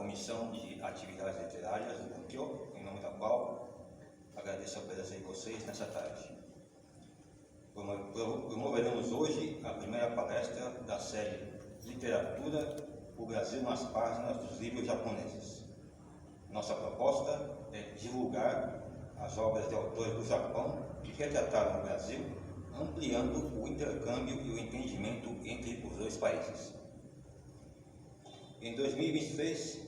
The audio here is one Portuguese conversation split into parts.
Comissão de Atividades Literárias do Bunkyo, em nome da qual agradeço a presença de vocês nessa tarde. Promoveremos hoje a primeira palestra da série Literatura, o Brasil nas páginas dos livros japoneses. Nossa proposta é divulgar as obras de autores do Japão que retrataram o Brasil, ampliando o intercâmbio e o entendimento entre os dois países. Em 2023,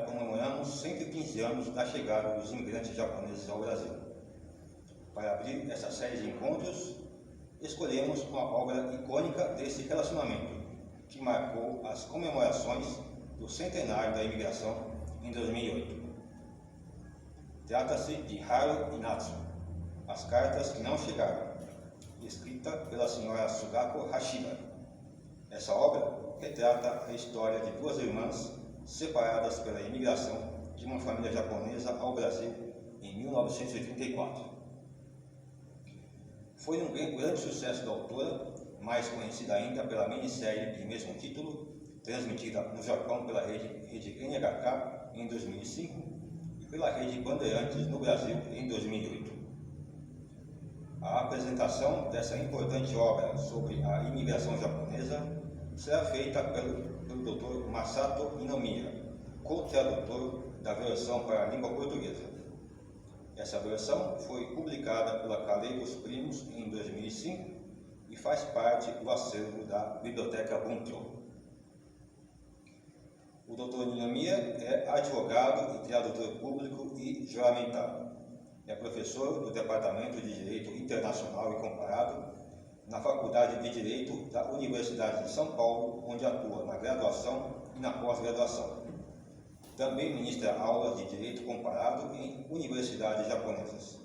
comemoramos 115 anos da chegada dos imigrantes japoneses ao Brasil. Para abrir essa série de encontros, escolhemos uma obra icônica desse relacionamento, que marcou as comemorações do centenário da imigração em 2008. Trata-se de Haru e Natsu, As Cartas que Não Chegaram, escrita pela senhora Sugako Hashida. Essa obra retrata a história de duas irmãs separadas pela imigração de uma família japonesa ao Brasil em 1934. Foi um grande sucesso da autora, mais conhecida ainda pela minissérie de mesmo título, transmitida no Japão pela rede NHK em 2005 e pela rede Bandeirantes no Brasil em 2008. A apresentação dessa importante obra sobre a imigração japonesa será feita pelo Dr. Masato Inomiya, co-tradutor da versão para a língua portuguesa. Essa versão foi publicada pela Caleiros Primos em 2005 e faz parte do acervo da Biblioteca Bunkyo. O Dr. Inomiya é advogado e tradutor público e juramentado. É professor do Departamento de Direito Internacional e Comparado na Faculdade de Direito da Universidade de São Paulo, onde atua na graduação e na pós-graduação. Também ministra aulas de Direito Comparado em universidades japonesas.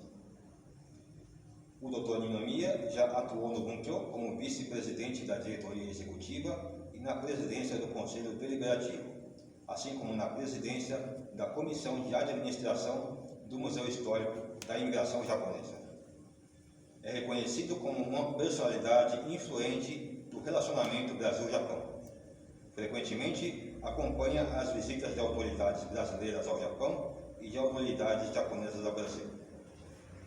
O Dr. Inomiya já atuou no Bunkyo como vice-presidente da diretoria executiva e na presidência do Conselho Deliberativo, assim como na presidência da Comissão de Administração do Museu Histórico da Imigração Japonesa. É reconhecido como uma personalidade influente do relacionamento Brasil-Japão. Frequentemente acompanha as visitas de autoridades brasileiras ao Japão e de autoridades japonesas ao Brasil.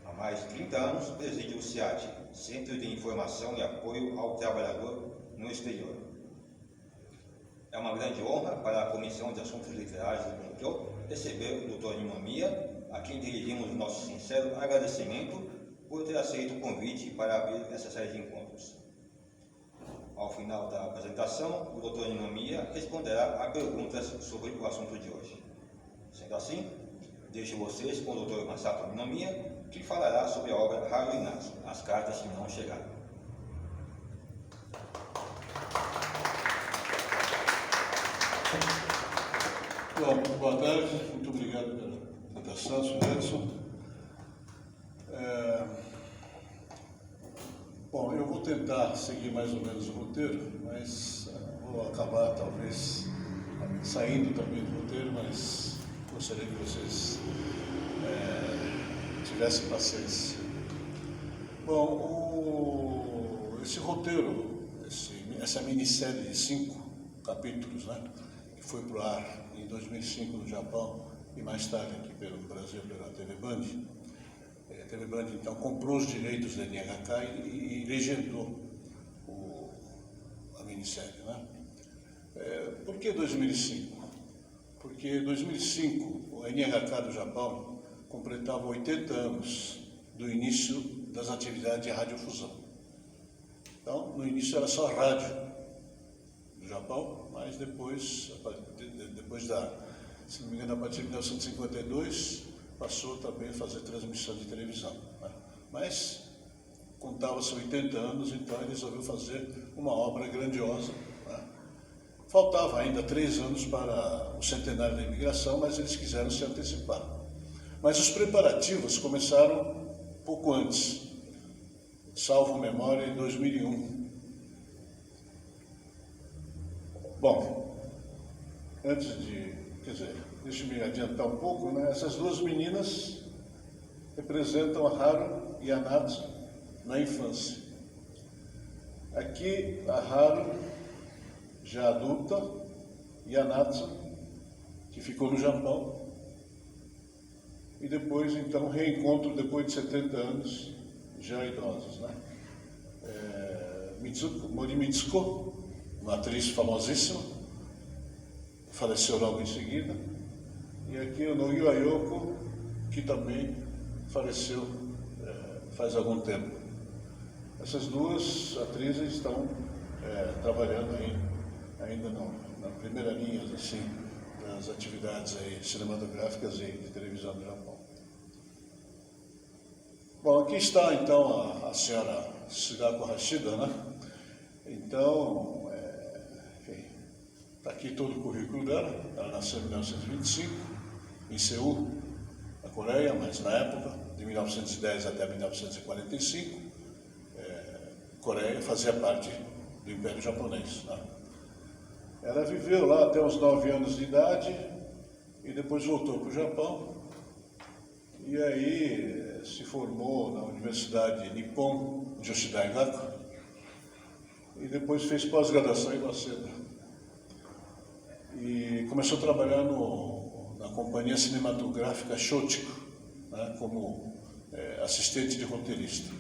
Há mais de 30 anos preside o CIAT, Centro de Informação e Apoio ao Trabalhador no Exterior. É uma grande honra para a Comissão de Assuntos Literários do Bunkyo receber o Dr. Inomiya, a quem dirigimos nosso sincero agradecimento por ter aceito o convite para abrir essa série de encontros. Ao final da apresentação, o Dr. Inomiya responderá a perguntas sobre o assunto de hoje. Sendo assim, deixo vocês com o Dr. Masato Inomiya, que falará sobre a obra Haru e Natsu, As Cartas que Não Chegaram. Bom, boa tarde, muito obrigado pela apresentação, Sr. Edson. Bom, eu vou tentar seguir mais ou menos o roteiro, mas vou acabar talvez saindo também do roteiro, mas gostaria que vocês tivessem paciência. Bom, esse roteiro, essa minissérie de 5 capítulos, né, que foi para o ar em 2005 no Japão e mais tarde aqui pelo Brasil pela TV Band. A TV Band então comprou os direitos da NHK e legendou a minissérie, né? Por que 2005? Porque em 2005 a NHK do Japão completava 80 anos do início das atividades de radiodifusão. Então, no início era só rádio do Japão, mas depois se não me engano, a partir de 1952, passou também a fazer transmissão de televisão, né? Mas contava-se 80 anos, então ele resolveu fazer uma obra grandiosa, né? Faltava ainda 3 anos para o centenário da imigração, mas eles quiseram se antecipar. Mas os preparativos começaram pouco antes, salvo memória, em 2001. Bom, deixa eu me adiantar um pouco, né? Essas duas meninas representam a Haru e a Natsu na infância. Aqui a Haru já adulta e a Natsu que ficou no Japão, e depois, então, reencontro depois de 70 anos, já idosos, né? Mori Mitsuko, uma atriz famosíssima, faleceu logo em seguida, e aqui o Norio Ayoko, que também faleceu faz algum tempo. Essas duas atrizes estão trabalhando ainda na primeira linha, assim, das atividades aí cinematográficas e de televisão do Japão. Bom, aqui está então a senhora Sugako Hashida, né? Então, enfim, está aqui todo o currículo dela. Ela nasceu em 1925, em Seul, na Coreia, mas na época, de 1910 até 1945, Coreia fazia parte do Império Japonês, né? Ela viveu lá até os 9 anos de idade e depois voltou para o Japão. E aí se formou na Universidade Nippon Joshi Daigaku e depois fez pós-graduação em Waseda. E começou a trabalhar na companhia cinematográfica Shochiku, né, como assistente de roteirista.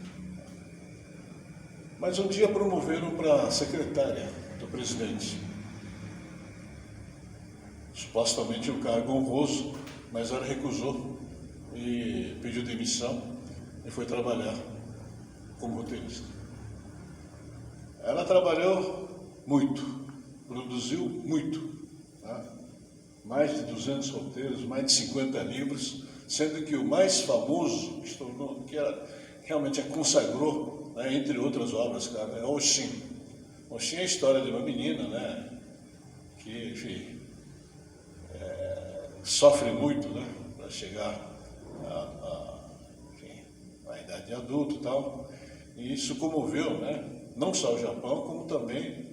Mas um dia promoveram para secretária do presidente. Supostamente um cargo honroso, mas ela recusou e pediu demissão e foi trabalhar como roteirista. Ela trabalhou muito, produziu muito, tá? Mais de 200 roteiros, mais de 50 livros, sendo que o mais famoso, que ela realmente a consagrou, né, entre outras obras, cara, é Oshin. Oshin é a história de uma menina, né, que, enfim, sofre muito, né, para chegar à idade de adulto e tal, e isso comoveu, né, não só o Japão, como também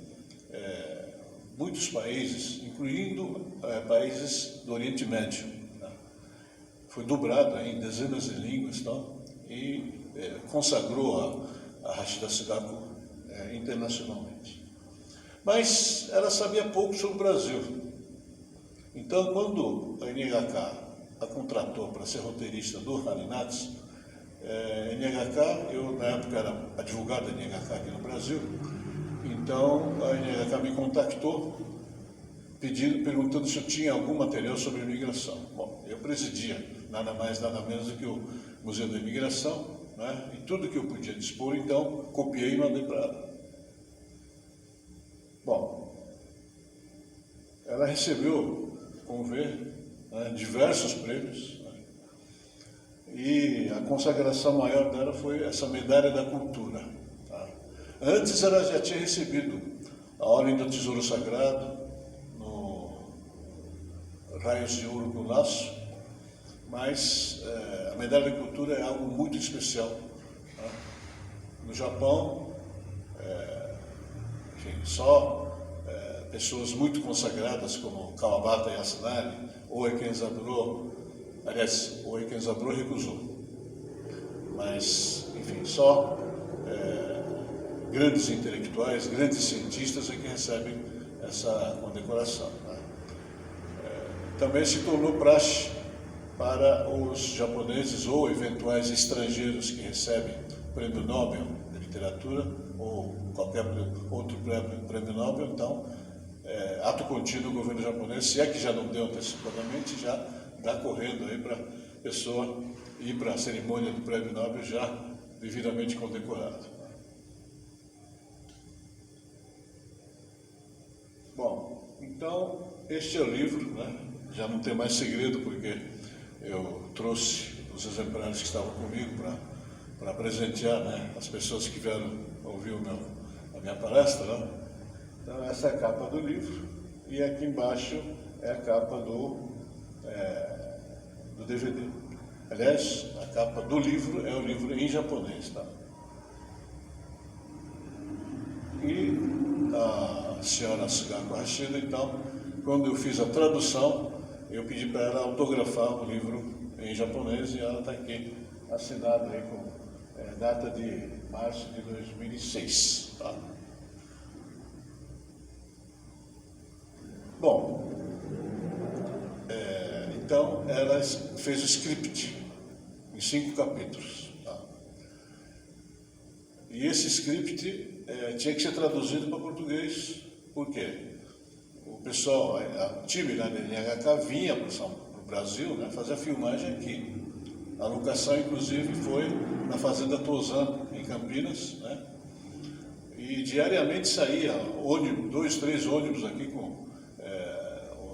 muitos países, incluindo países do Oriente Médio, né. Foi dublado em dezenas de línguas e tal, e consagrou a Hashida Sugako internacionalmente. Mas ela sabia pouco sobre o Brasil. Então, quando a NHK a contratou para ser roteirista do Harinatsu, NHK, eu na época era advogado da NHK aqui no Brasil, então a NHK me contactou perguntando se eu tinha algum material sobre imigração. Bom, eu presidia nada mais, nada menos do que o Museu da Imigração, né? E tudo que eu podia dispor, então, copiei e mandei para ela. Bom, ela recebeu, como ver, né, diversos prêmios, né? E a consagração maior dela foi essa medalha da cultura. Tá? Antes ela já tinha recebido a Ordem do Tesouro Sagrado, no Raios de Ouro com Laço, mas a medalha da cultura é algo muito especial. Tá? No Japão, enfim, só pessoas muito consagradas como Kawabata Yasunari, Oe Kenzaburo, aliás, Oe Kenzaburo recusou, mas, enfim, só grandes intelectuais, grandes cientistas é que recebem essa condecoração. Né? Também se tornou praxe para os japoneses ou eventuais estrangeiros que recebem o Prêmio Nobel de Literatura ou qualquer outro prêmio Nobel, então, ato contínuo o governo japonês, se é que já não deu antecipadamente, já dá correndo aí para a pessoa ir para a cerimônia do Prêmio Nobel já devidamente condecorado. Bom, então, este é o livro, né? Já não tem mais segredo, porque eu trouxe os exemplares que estavam comigo para presentear, né, as pessoas que vieram ouvir a minha palestra. Né? Então, essa é a capa do livro, e aqui embaixo é a capa do DVD. Aliás, a capa do livro é o livro em japonês. Tá? E a senhora Sugako Hashida, então, quando eu fiz a tradução, eu pedi para ela autografar o livro em japonês, e ela está aqui assinada aí com data de março de 2006. Tá? Bom, então ela fez o script em 5 capítulos. Tá? E esse script tinha que ser traduzido para português. Por quê? O pessoal, o time da NHK vinha para o Brasil, né, fazer a filmagem aqui. A locação, inclusive, foi na Fazenda Tozan, em Campinas, né? E diariamente saía ônibus, 2, 3 ônibus aqui com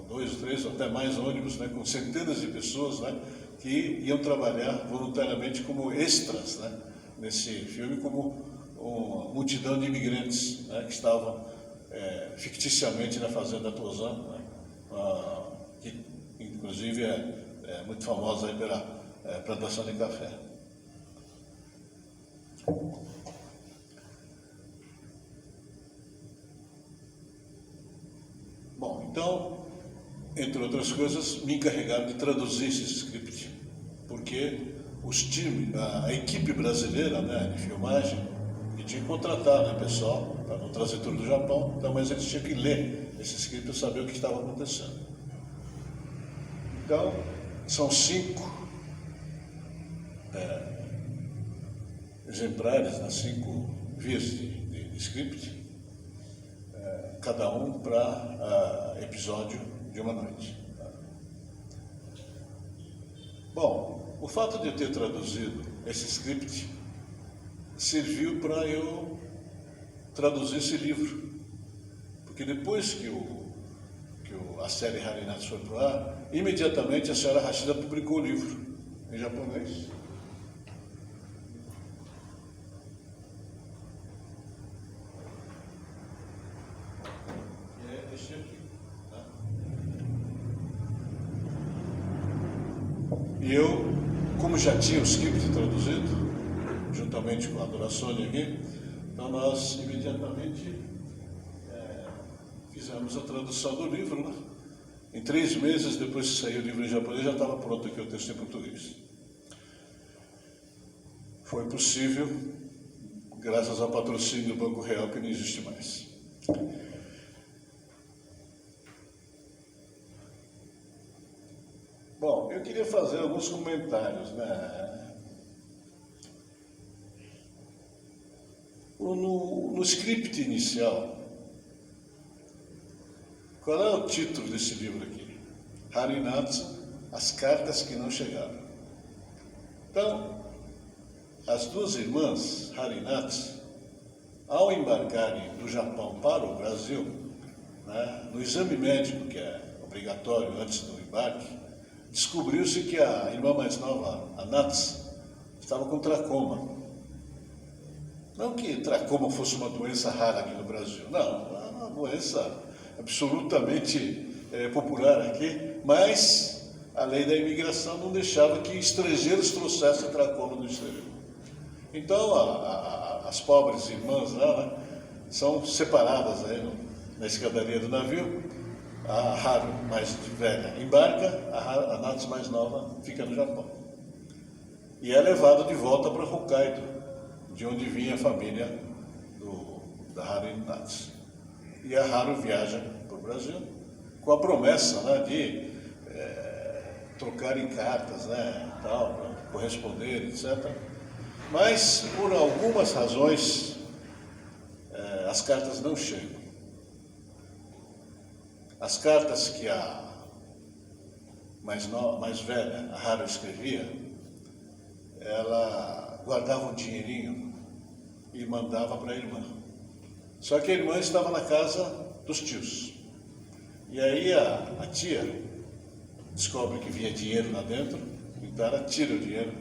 2, 3 ou até mais ônibus, né, com centenas de pessoas, né, que iam trabalhar voluntariamente como extras, né, nesse filme, como uma multidão de imigrantes, né, que estavam ficticiamente na Fazenda Tozan, né, que inclusive é muito famosa aí pela plantação de café. Bom, então, entre outras coisas, me encarregaram de traduzir esse script, porque a equipe brasileira, né, de filmagem, que tinha que contratar, né, pessoal para não trazer tudo do Japão, então, mas eles tinham que ler esse script para saber o que estava acontecendo. Então, são 5 exemplares, né, 5 vias de script, cada um para episódio de uma noite. Bom, o fato de eu ter traduzido esse script serviu para eu traduzir esse livro, porque depois que a série Harinatsu foi para o ar, imediatamente a senhora Hashida publicou o livro em japonês. E eu, como já tinha o script traduzido, juntamente com a dona Sônia aqui, então nós imediatamente fizemos a tradução do livro, né? Em 3 meses depois que saiu o livro em japonês, já estava pronto aqui o texto em português. Foi possível graças ao patrocínio do Banco Real, que não existe mais. Bom, eu queria fazer alguns comentários, né? No script inicial, qual é o título desse livro aqui? Harinatsu, As Cartas que Não Chegaram. Então, as 2 irmãs Harinatsu, ao embarcarem do Japão para o Brasil, né, no exame médico, que é obrigatório antes do embarque, descobriu-se que a irmã mais nova, a Natsu, estava com tracoma. Não que tracoma fosse uma doença rara aqui no Brasil, não, é uma doença absolutamente popular aqui, mas a lei da imigração não deixava que estrangeiros trouxessem tracoma do exterior. Então, as pobres irmãs lá, né, são separadas aí na escadaria do navio. A Haru, mais velha, embarca, a Natsu, mais nova, fica no Japão. E é levado de volta para Hokkaido, de onde vinha a família da Haru e Natsu. E a Haru viaja para o Brasil, com a promessa, né, de trocarem cartas, né, tal, para corresponder, etc. Mas, por algumas razões, as cartas não chegam. As cartas que a mais velha, a Haru, escrevia, ela guardava um dinheirinho e mandava para a irmã. Só que a irmã estava na casa dos tios. E aí a tia descobre que vinha dinheiro lá dentro, então ela tira o dinheiro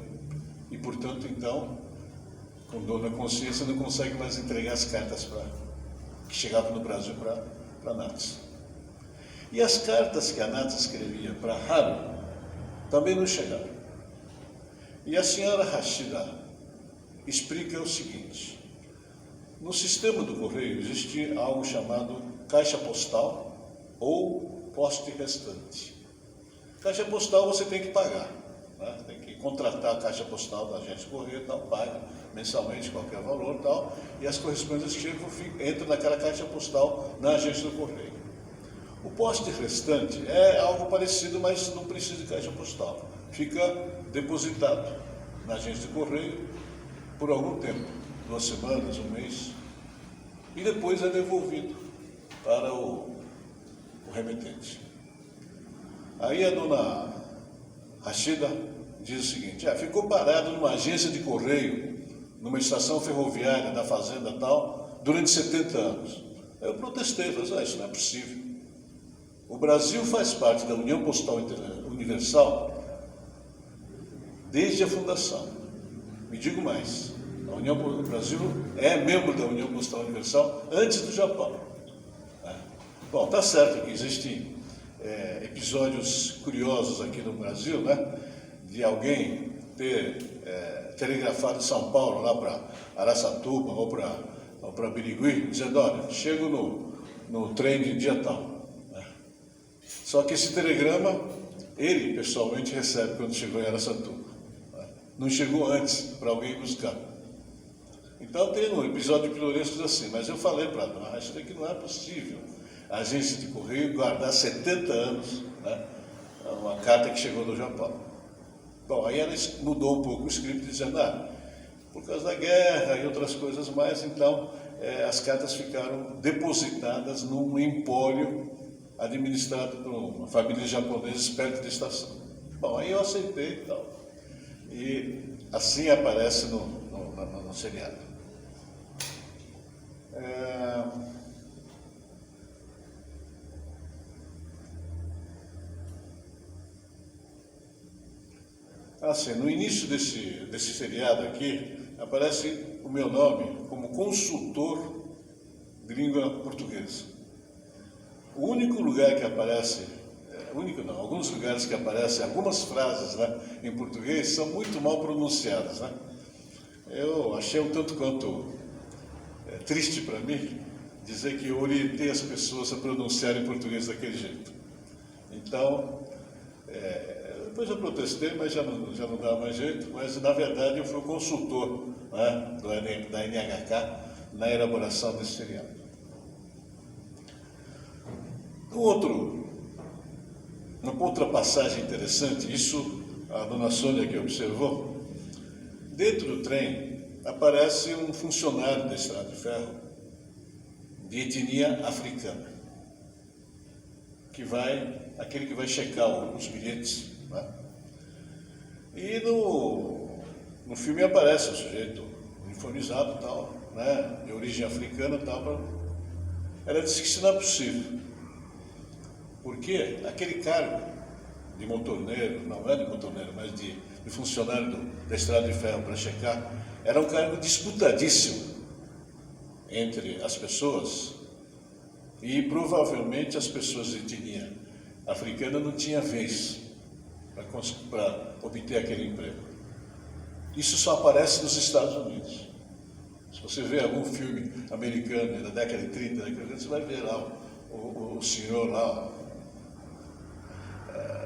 e, portanto, então, com dor na consciência, não consegue mais entregar as cartas que chegavam no Brasil para a Natsu. E as cartas que a Natsu escrevia para Haru também não chegaram. E a senhora Hashida explica o seguinte: no sistema do correio existe algo chamado caixa postal ou poste restante. Caixa postal você tem que pagar, né? Tem que contratar a caixa postal da agência de correio, tal, paga mensalmente qualquer valor, tal, e as correspondências que chegam entram naquela caixa postal na agência do correio. O poste restante é algo parecido, mas não precisa de caixa postal. Fica depositado na agência de correio por algum tempo, 2 semanas, um mês, e depois é devolvido para o remetente. Aí a dona Rachida diz o seguinte: ficou parado numa agência de correio, numa estação ferroviária da fazenda tal, durante 70 anos. Eu protestei, falei: isso não é possível. O Brasil faz parte da União Postal Universal desde a fundação. Me digo mais, o Brasil é membro da União Postal Universal antes do Japão. Bom, está certo que existem episódios curiosos aqui no Brasil, né? De alguém ter telegrafado São Paulo lá para Araçatuba ou para Birigui, dizendo: olha, chego no trem de dia tal. Só que esse telegrama, ele pessoalmente recebe quando chegou em Araçatuba. Não chegou antes para alguém buscar. Então tem um episódio pitoresco assim, mas eu falei para a dona Rachida que não é possível a agência de correio guardar 70 anos, né, uma carta que chegou do Japão. Bom, aí ela mudou um pouco o script, dizendo: por causa da guerra e outras coisas mais, então as cartas ficaram depositadas num empório administrado por uma família de japoneses perto da estação. Bom, aí eu aceitei e tal. E assim aparece no seriado. Assim, no início desse seriado aqui, aparece o meu nome como consultor de língua portuguesa. O único lugar que aparece, alguns lugares que aparecem, algumas frases, né, em português são muito mal pronunciadas, né? Eu achei um tanto quanto triste para mim dizer que eu orientei as pessoas a pronunciarem português daquele jeito. Então, depois eu protestei, mas já não dava mais jeito, mas na verdade eu fui o consultor, né, da NHK na elaboração desse seriado. Uma outra passagem interessante, isso a dona Sônia que observou, dentro do trem aparece um funcionário da Estrada de Ferro de etnia africana, aquele que vai checar os bilhetes, né? E no filme aparece o sujeito uniformizado e tal, né, de origem africana e tal. Ela disse que isso não é possível, porque aquele cargo de motorneiro, não é de motorneiro, mas de funcionário da Estrada de Ferro para checar, era um cargo disputadíssimo entre as pessoas, e provavelmente as pessoas de etnia africana não tinham vez para obter aquele emprego. Isso só aparece nos Estados Unidos. Se você vê algum filme americano da década de 30, você vai ver lá o senhor lá,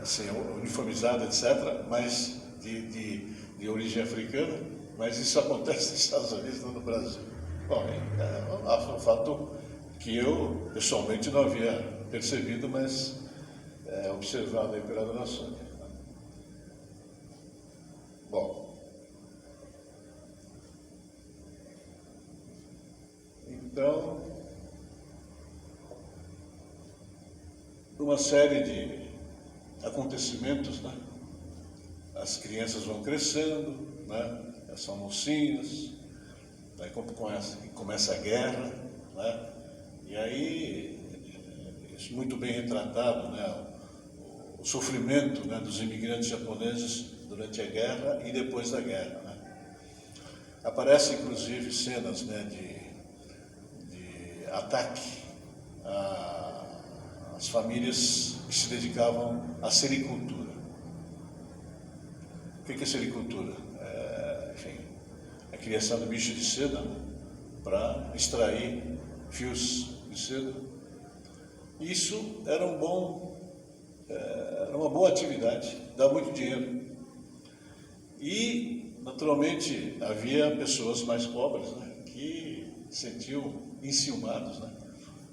assim, uniformizado, etc., mas de origem africana, mas isso acontece nos Estados Unidos, não no Brasil. Bom, é um fato que eu, pessoalmente, não havia percebido, mas observado aí pela dona Sônia. Bom, então, uma série de acontecimentos, né? As crianças vão crescendo, né? São mocinhas, aí começa a guerra, né? E aí, isso muito bem retratado, né? O sofrimento, né, dos imigrantes japoneses durante a guerra e depois da guerra, né? Aparecem, inclusive, cenas, né, de ataque às famílias que se dedicavam à sericultura. O que é sericultura? Enfim, a criação de bicho de seda, né, para extrair fios de seda. Isso era uma boa atividade, dá muito dinheiro. E, naturalmente, havia pessoas mais pobres, né, que se sentiam enciumados, né,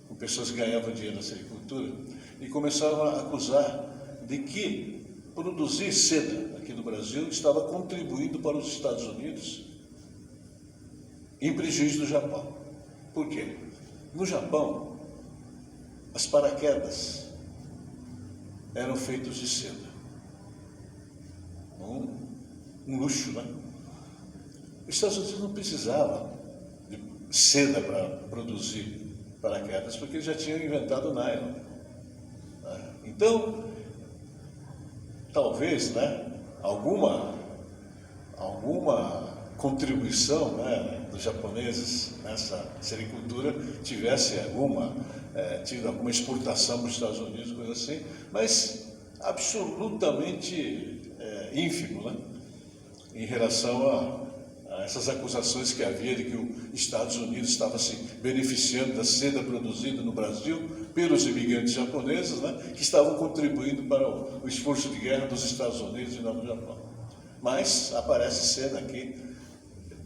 com pessoas que ganhavam dinheiro na sericultura. e começaram a acusar de que produzir seda aqui no Brasil estava contribuindo para os Estados Unidos em prejuízo do Japão. Por quê? No Japão, as paraquedas eram feitos de seda. Um luxo, né? Os Estados Unidos não precisavam de seda para produzir paraquedas, porque eles já tinham inventado o nylon. Né? Então, talvez, né, alguma contribuição, né, dos japoneses nessa sericultura tivesse tido alguma exportação para os Estados Unidos, coisa assim, mas absolutamente ínfimo, né, em relação a essas acusações que havia de que os Estados Unidos estava se beneficiando da seda produzida no Brasil pelos imigrantes japoneses, né, que estavam contribuindo para o esforço de guerra dos Estados Unidos e não do Japão. Mas aparece cena aqui,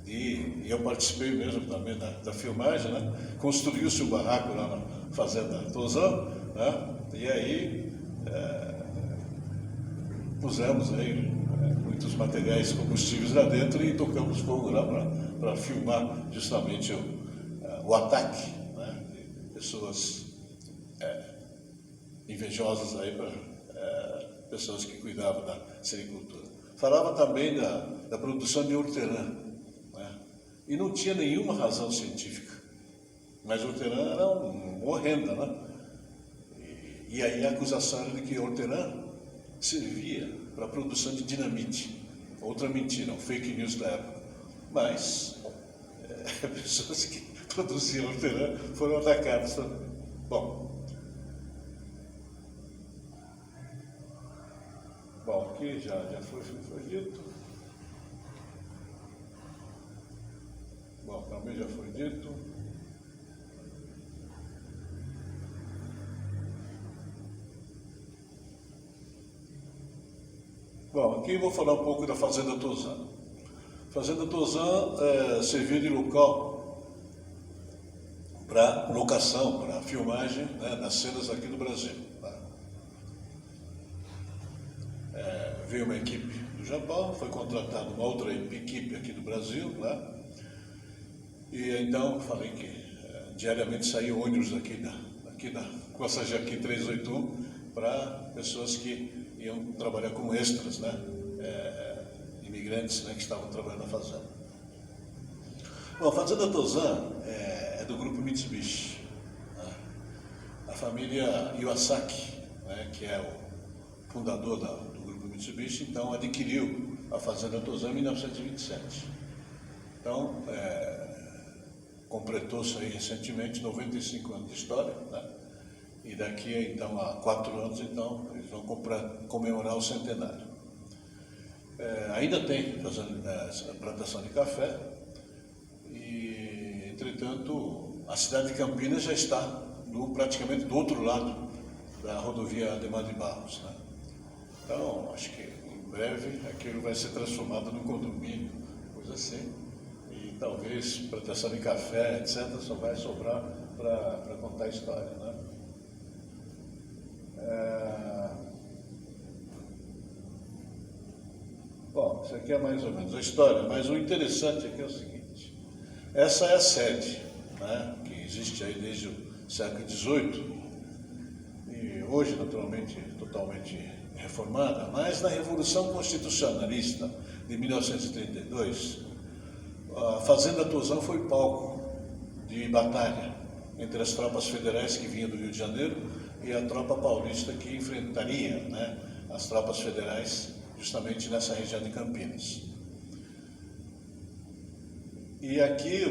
e eu participei mesmo também da filmagem, né? Construiu-se um barraco lá na Fazenda Tozan, né? E aí pusemos aí muitos materiais combustíveis lá dentro e tocamos fogo lá para filmar justamente o ataque, né, de pessoas invejosas aí para pessoas que cuidavam da sericultura. Falava também da produção de hortelã, né, e não tinha nenhuma razão científica, mas a hortelã era horrenda, né? E aí a acusação era de que a hortelã servia para a produção de dinamite. Outra mentira, um fake news da época. Mas pessoas que produziam hortelã foram atacadas também. Bom, aqui já foi dito. Bom, também já foi dito. Bom, aqui eu vou falar um pouco da Fazenda Tozan. Fazenda Tozan servia de local para locação, para filmagem, né, das cenas aqui do Brasil. Tá? Veio uma equipe do Japão, foi contratada uma outra equipe aqui do Brasil, né? E então falei que diariamente saía ônibus aqui da Costa Jaqui 381 para pessoas que iam trabalhar como extras, né? Imigrantes, né, que estavam trabalhando na fazenda. Bom, a Fazenda Tozan é do grupo Mitsubishi. Né? A família Iwasaki, né, que é o fundador do grupo Mitsubishi, então adquiriu a Fazenda Tozan em 1927. Então, completou-se aí recentemente 95 anos de história, né? E daqui então a 4 anos, então, eles vão comemorar o centenário. Ainda tem plantação de café e, entretanto, a cidade de Campinas já está praticamente do outro lado da rodovia Ademar de Barros, né? Então, acho que em breve aquilo vai ser transformado num condomínio, coisa assim, e talvez plantação de café, etc., só vai sobrar para contar a história, né? Bom, isso aqui é mais ou menos a história, mas o interessante aqui é o seguinte: essa é a sede, né, que existe aí desde o século XVIII, e hoje, naturalmente, totalmente reformada, mas na Revolução Constitucionalista de 1932, a Fazenda Tozan foi palco de batalha entre as tropas federais que vinham do Rio de Janeiro e a tropa paulista que enfrentaria, né, as tropas federais justamente nessa região de Campinas. E aqui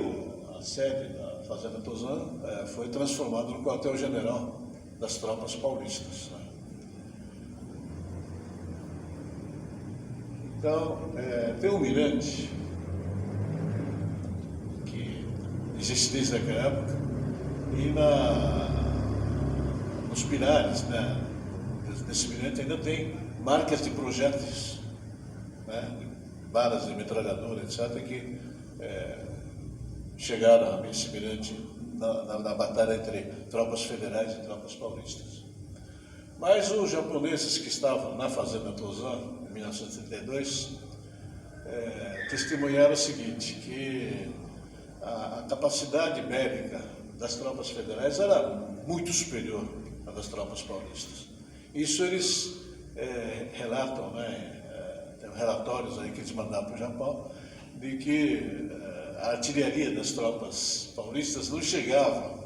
a sede da Fazenda Tozan foi transformada no quartel-general das tropas paulistas, né? Então, tem um mirante que existe desde aquela época, e nos pilares, né, desse mirante ainda tem marcas de projéteis, né, balas de metralhadora, etc., que chegaram a esse mirante na batalha entre tropas federais e tropas paulistas. Mas os japoneses que estavam na Fazenda Tozan, em 1932, testemunharam o seguinte, que a capacidade bélica das tropas federais era muito superior à das tropas paulistas. Isso eles relatam, né? Tem relatórios aí que eles mandaram para o Japão, de que a artilharia das tropas paulistas não chegava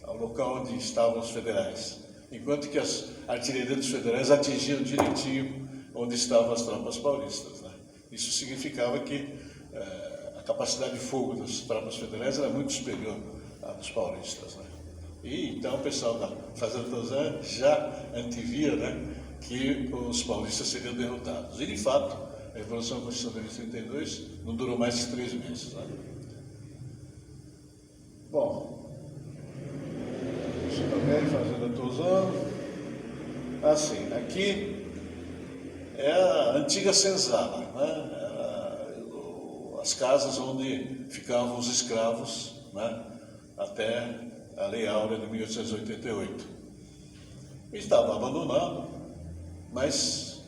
ao local onde estavam os federais, enquanto que as artilharias dos federais atingiam direitinho onde estavam as tropas paulistas, né? Isso significava que a capacidade de fogo das tropas federais era muito superior à dos paulistas, né? E então o pessoal da Fazenda Tozan já antevia, né, que os paulistas seriam derrotados. E de fato, a Revolução Constitucional de 32 não durou mais que 3 meses, né? Bom, isso também, Fazenda Tozan. Assim, aqui é a antiga senzala, né? As casas onde ficavam os escravos, né? Até a Lei Áurea de 1888. Estava abandonado, mas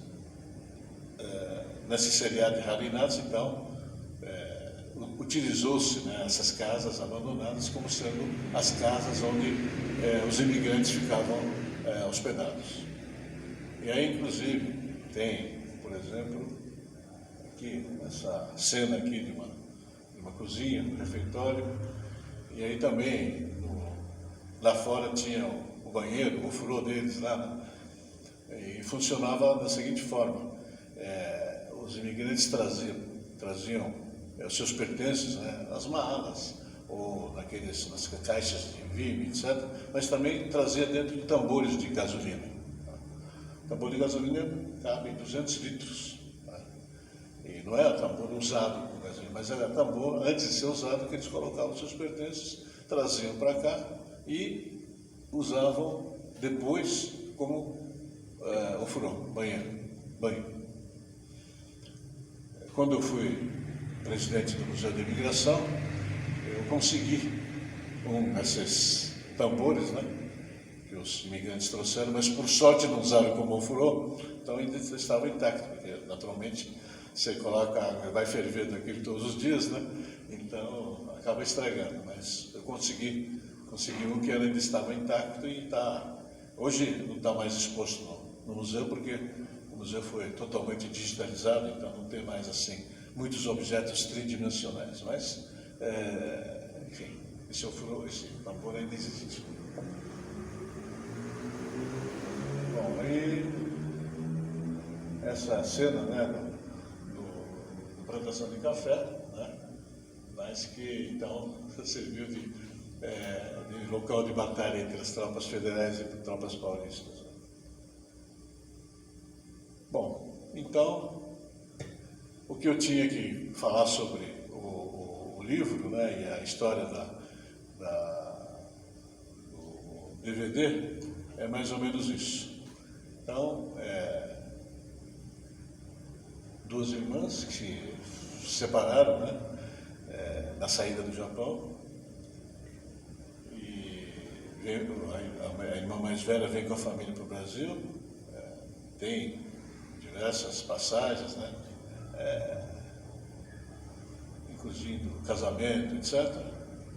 nesse seriado de Harinaz, então, utilizou-se, né, essas casas abandonadas como sendo as casas onde os imigrantes ficavam hospedados. E aí, inclusive, tem, por exemplo, aqui, essa cena aqui de uma cozinha, um refeitório, e aí também, lá fora tinha o banheiro, o ofurô deles lá, né? E funcionava da seguinte forma: os imigrantes traziam os seus pertences, né, nas malas, ou nas caixas de vime, etc., mas também trazia dentro de tambores de gasolina. O tambor de gasolina cabe em 200 litros. Tá? E não era tambor usado com gasolina, mas era tambor, antes de ser usado, que eles colocavam seus pertences, traziam para cá e usavam depois como ofurô, banho. Quando eu fui presidente do Museu da Imigração, eu consegui desses tambores, né, que os imigrantes trouxeram, mas por sorte não usaram como ofurô, então ainda estava intacto, porque naturalmente você coloca água, vai ferver daquilo todos os dias, né, então acaba estragando, mas eu consegui um que ainda estava intacto e hoje não está mais exposto no museu, porque o museu foi totalmente digitalizado, então não tem mais assim muitos objetos tridimensionais, mas enfim, esse tambor ainda existe. Bom, aí essa cena, né, do plantação de café, né, mas que então serviu de local de batalha entre as tropas federais e as tropas paulistas. Bom, então, o que eu tinha que falar sobre o livro, né, e a história do DVD é mais ou menos isso. Então, duas irmãs que se separaram, né, na saída do Japão, a irmã mais velha vem com a família para o Brasil, tem diversas passagens, né? Inclusive do casamento, etc.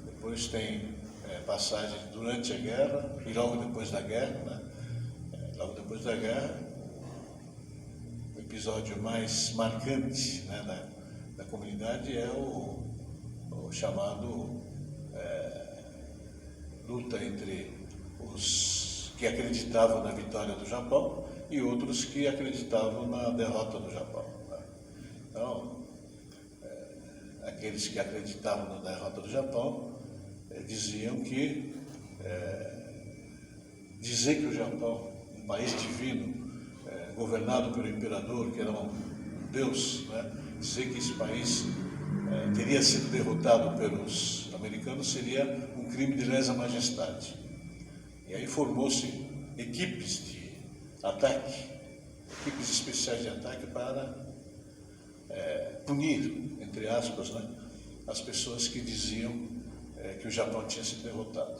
Depois tem passagem durante a guerra e logo depois da guerra, né? Logo depois da guerra, o episódio mais marcante, né, da comunidade é o chamado luta entre os que acreditavam na vitória do Japão e outros que acreditavam na derrota do Japão. Né? Então, aqueles que acreditavam na derrota do Japão diziam que dizer que o Japão, um país divino, governado pelo imperador, que era um deus, né? Dizer que esse país teria sido derrotado pelos americanos seria um crime de lesa majestade. E aí formou-se equipes de ataque, equipes especiais de ataque para punir, entre aspas, né, as pessoas que diziam que o Japão tinha sido derrotado.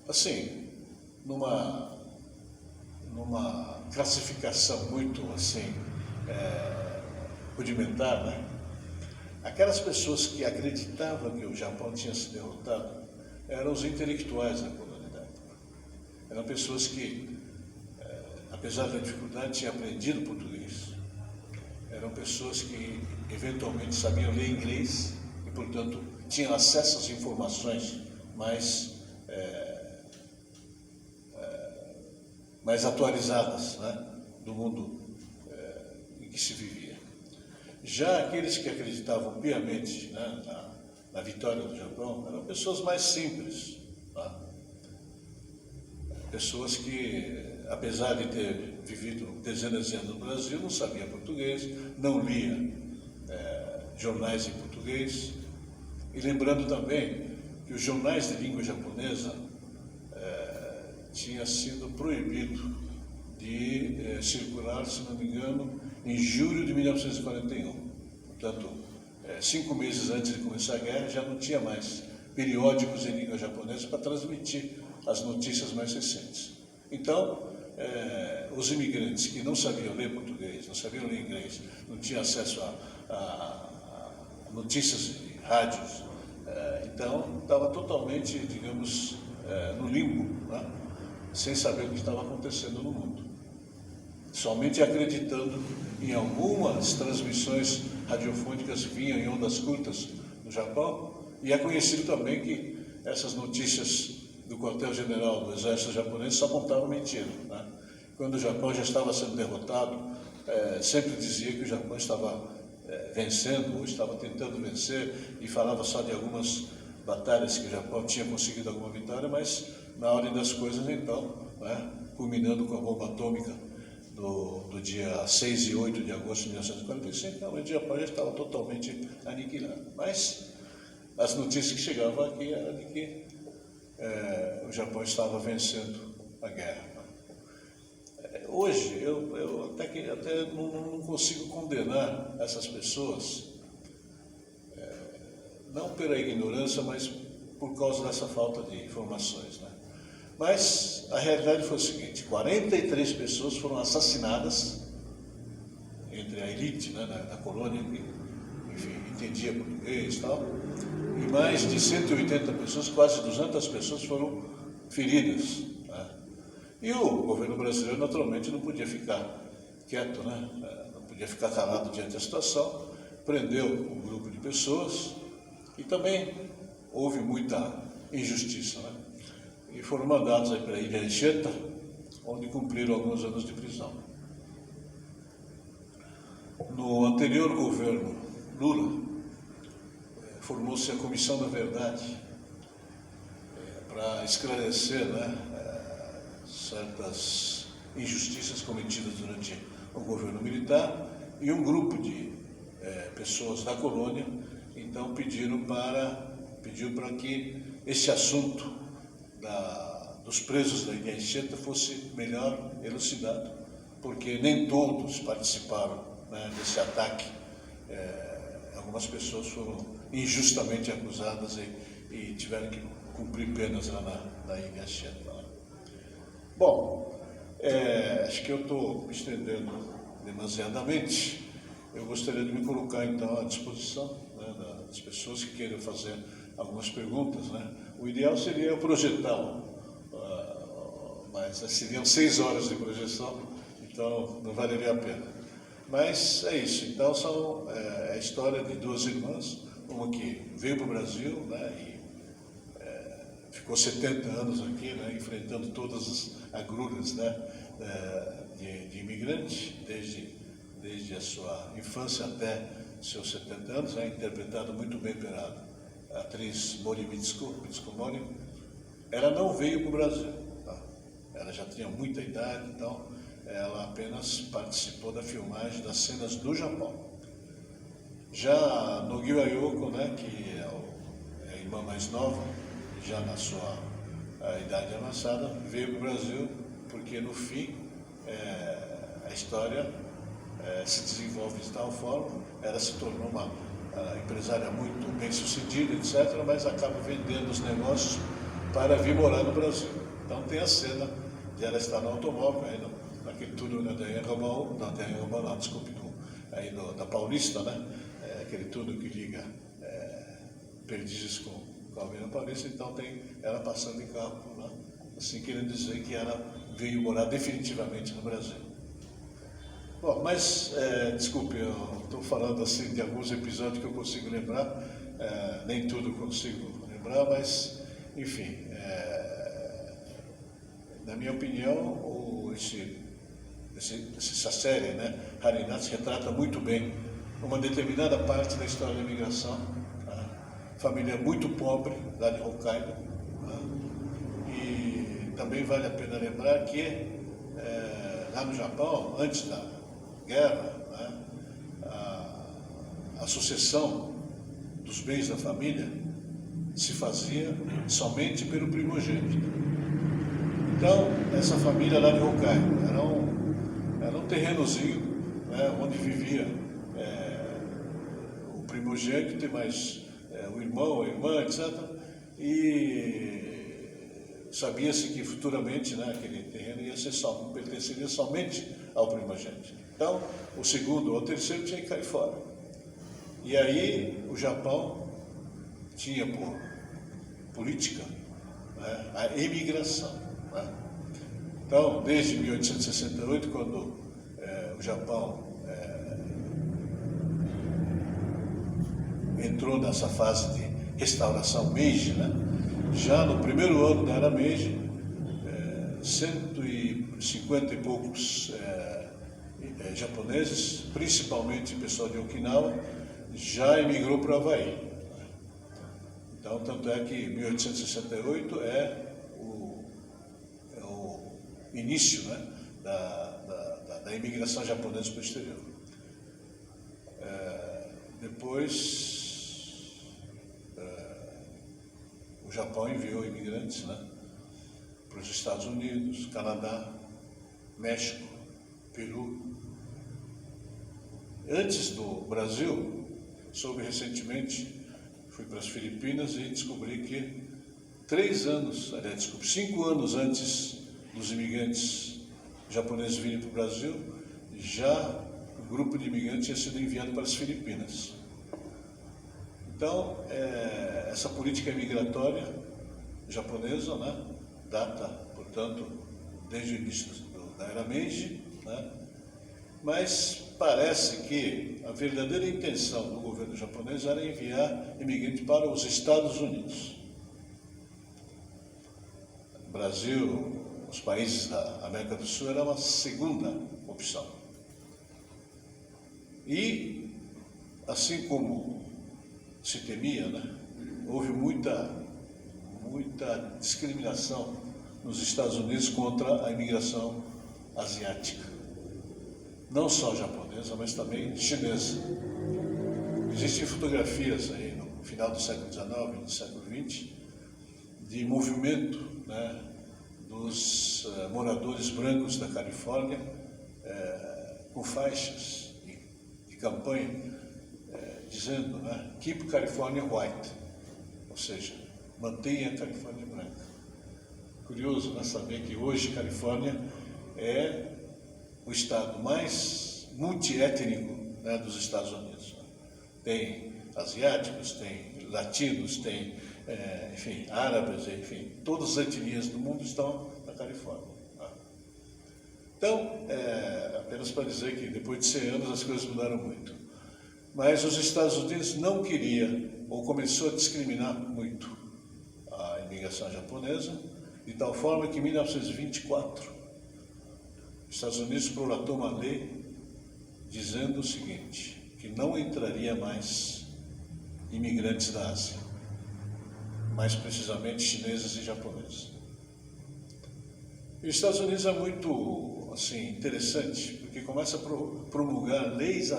assim, numa classificação muito assim, rudimentar, né? Aquelas pessoas que acreditavam que o Japão tinha se derrotado eram os intelectuais da colônia da época. Eram pessoas que, apesar da dificuldade, tinham aprendido português. Eram pessoas que eventualmente sabiam ler inglês e, portanto, tinham acesso às informações mais atualizadas, né, do mundo em que se vivia. Já aqueles que acreditavam piamente, né, na vitória do Japão eram pessoas mais simples, tá? Pessoas que, apesar de ter vivido dezenas de anos no Brasil, não sabiam português, não lia jornais em português. E lembrando também que os jornais de língua japonesa tinha sido proibido de circular, se não me engano, em julho de 1941. Portanto, 5 meses antes de começar a guerra, já não tinha mais periódicos em língua japonesa para transmitir as notícias mais recentes. Então, os imigrantes que não sabiam ler português, não sabiam ler inglês, não tinham acesso a notícias de rádios, então estava totalmente, digamos, no limbo, né? Sem saber o que estava acontecendo no mundo. Somente acreditando em algumas transmissões radiofônicas que vinham em ondas curtas no Japão, e é conhecido também que essas notícias do quartel-general do exército japonês só contavam mentira, né? Quando o Japão já estava sendo derrotado, sempre dizia que o Japão estava vencendo ou estava tentando vencer, e falava só de algumas batalhas que o Japão tinha conseguido alguma vitória, mas na ordem das coisas, então, né, culminando com a bomba atômica do dia 6 e 8 de agosto de 1945, realmente o Japão já estava totalmente aniquilado. Mas as notícias que chegavam aqui eram de que o Japão estava vencendo a guerra. Hoje, eu até não consigo condenar essas pessoas, não pela ignorância, mas por causa dessa falta de informações, né? Mas a realidade foi o seguinte: 43 pessoas foram assassinadas entre a elite, né, da colônia, que, enfim, entendia português e tal, e mais de 180 pessoas, quase 200 pessoas foram feridas, né? E o governo brasileiro, naturalmente, não podia ficar quieto, né? Não podia ficar calado diante da situação, prendeu um grupo de pessoas e também houve muita injustiça, né? E foram mandados para a Ilha Anchieta, onde cumpriram alguns anos de prisão. No anterior governo Lula, formou-se a Comissão da Verdade para esclarecer, né, certas injustiças cometidas durante o governo militar, e um grupo de pessoas da colônia então pediu para que esse assunto dos presos da Ilha Anchieta fosse melhor elucidado, porque nem todos participaram, né, desse ataque. Algumas pessoas foram injustamente acusadas e tiveram que cumprir penas lá na Ilha Anchieta. Bom, acho que eu estou me estendendo demasiadamente. Eu gostaria de me colocar então à disposição, né, das pessoas que queiram fazer algumas perguntas, né? O ideal seria eu projetar, mas seriam 6 horas de projeção, então não valeria a pena. Mas é isso. Então são a história de 2 irmãs, uma que veio para o Brasil, né, e ficou 70 anos aqui, né, enfrentando todas as agruras, né, de imigrante, desde a sua infância até seus 70 anos, né, interpretado muito bem pela atriz Mori Mitsuko Mori. Ela não veio para o Brasil, tá? Ela já tinha muita idade, então ela apenas participou da filmagem das cenas do Japão. Já Nogiwa Yoko, né, que é a irmã mais nova, já na sua idade avançada, veio para o Brasil porque no fim a história se desenvolve de tal forma, ela se tornou uma empresária muito bem sucedida, etc., mas acaba vendendo os negócios para vir morar no Brasil. Então tem a cena de ela estar no automóvel, aí naquele túnel da Anhangabaú, não, desculpe, aí da Paulista, né? Aquele túnel que liga Perdizes com a Avenida Paulista, então tem ela passando de carro por lá, assim querendo dizer que ela veio morar definitivamente no Brasil. Bom, mas, desculpe, eu estou falando assim de alguns episódios que eu consigo lembrar, nem tudo consigo lembrar, mas, enfim, na minha opinião, essa série, né, Harinats, retrata muito bem uma determinada parte da história da imigração, tá? Família muito pobre, lá de Hokkaido, tá? E também vale a pena lembrar que lá no Japão, antes da guerra, né, a sucessão dos bens da família se fazia somente pelo primogênito. Então, essa família lá de Hokkaido era um terrenozinho, né, onde vivia o primogênito e mais o irmão, a irmã, etc. E sabia-se que futuramente, né, aquele terreno pertenceria somente ao primogênito. Então, o segundo ou o terceiro tinha que cair fora. E aí o Japão tinha por política, né, a emigração. Né? Então, desde 1868, quando o Japão entrou nessa fase de restauração Meiji, né? Já no primeiro ano da era Meiji, 150 e poucos japoneses, principalmente pessoal de Okinawa, já emigrou para o Havaí. Então, tanto é que 1868 é o início, né, da imigração japonesa para o exterior. Depois, o Japão enviou imigrantes, né, para os Estados Unidos, Canadá, México, Peru. Antes do Brasil, soube recentemente, fui para as Filipinas e descobri que 5 anos antes dos imigrantes japoneses virem para o Brasil, já o grupo de imigrantes tinha sido enviado para as Filipinas. Então, essa política migratória japonesa, né, data, portanto, desde o início da era Meiji, né, mas parece que a verdadeira intenção do governo japonês era enviar imigrantes para os Estados Unidos. O Brasil, os países da América do Sul, era uma segunda opção. E, assim como se temia, né, houve muita discriminação nos Estados Unidos contra a imigração asiática. Não só japonesa, mas também chinesa. Existem fotografias aí no final do século XIX e no século XX de movimento, né, dos moradores brancos da Califórnia com faixas de campanha dizendo, né, Keep California White, ou seja, mantenha a Califórnia branca. Curioso, né, saber que hoje a Califórnia é o estado mais multiétnico, né, dos Estados Unidos. Tem asiáticos, tem latinos, tem, enfim, árabes, enfim, todas as etnias do mundo estão na Califórnia. Tá? Então, apenas para dizer que depois de 100 anos as coisas mudaram muito. Mas os Estados Unidos não queria, ou começou a discriminar muito a imigração japonesa, de tal forma que em 1924, os Estados Unidos prolatou uma lei dizendo o seguinte, que não entraria mais imigrantes da Ásia, mais precisamente chineses e japoneses. E os Estados Unidos é muito, assim, interessante, porque começa a promulgar leis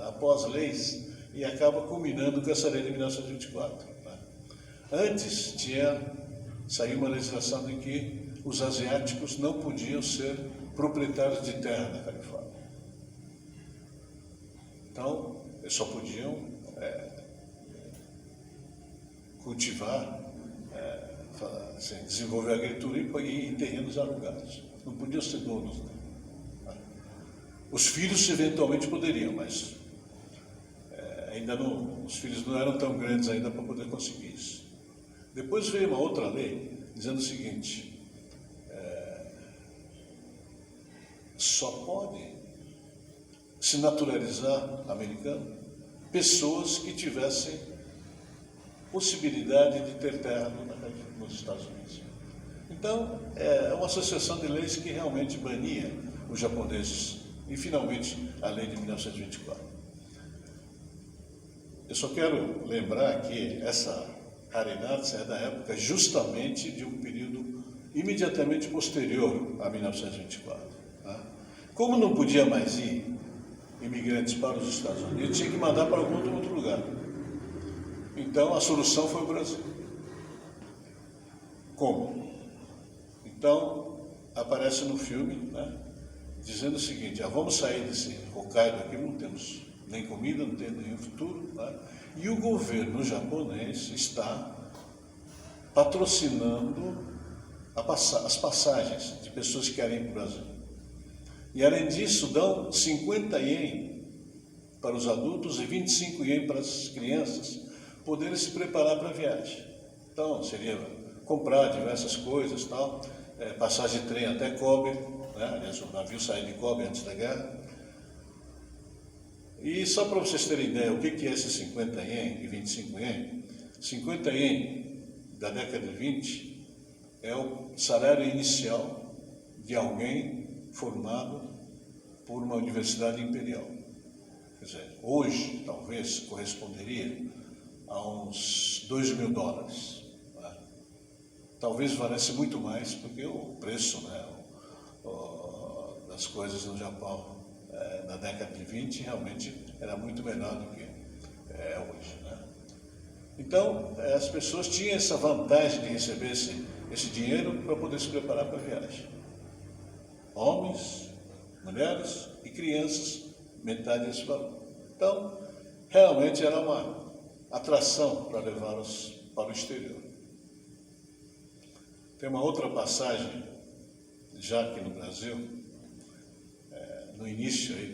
após leis e acaba culminando com essa lei de 1924. Né? Antes saiu uma legislação em que os asiáticos não podiam ser proprietários de terra na Califórnia. Então, eles só podiam cultivar, assim, desenvolver a agricultura em terrenos alugados. Não podiam ser donos. Né? Os filhos eventualmente poderiam, mas ainda não, os filhos não eram tão grandes ainda para poder conseguir isso. Depois veio uma outra lei dizendo o seguinte: só pode se naturalizar americano pessoas que tivessem possibilidade de ter terra nos Estados Unidos. Então, é uma associação de leis que realmente bania os japoneses. E, finalmente, a lei de 1924. Eu só quero lembrar que essa raridade é da época justamente de um período imediatamente posterior a 1924. Tá? Como não podia mais ir imigrantes para os Estados Unidos, tinha que mandar para algum outro lugar. Então, a solução foi o Brasil. Como? Então, aparece no filme, né, dizendo o seguinte: vamos sair desse Hokkaido aqui, não temos nem comida, não temos nenhum futuro. Né, e o governo japonês está patrocinando as passagens de pessoas que querem ir para o Brasil. E, além disso, dão 50 ien para os adultos e 25 ien para as crianças poderem se preparar para a viagem. Então, seria comprar diversas coisas, tal, passagem de trem até Kobe, né? Aliás, o navio saiu de Kobe antes da guerra. E só para vocês terem ideia, o que é esses 50 ien e 25 ien? 50 ien da década de 20 é o salário inicial de alguém formado por uma universidade imperial. Quer dizer, hoje, talvez, corresponderia a uns $2.000. Né? Talvez valesse muito mais, porque o preço, né, das coisas no Japão na década de 20 realmente era muito menor do que é hoje. Né? Então, as pessoas tinham essa vantagem de receber esse dinheiro para poder se preparar para a viagem. Homens, mulheres e crianças, metade desse valor. Então, realmente era uma atração para levá-los para o exterior. Tem uma outra passagem, já aqui no Brasil, no início aí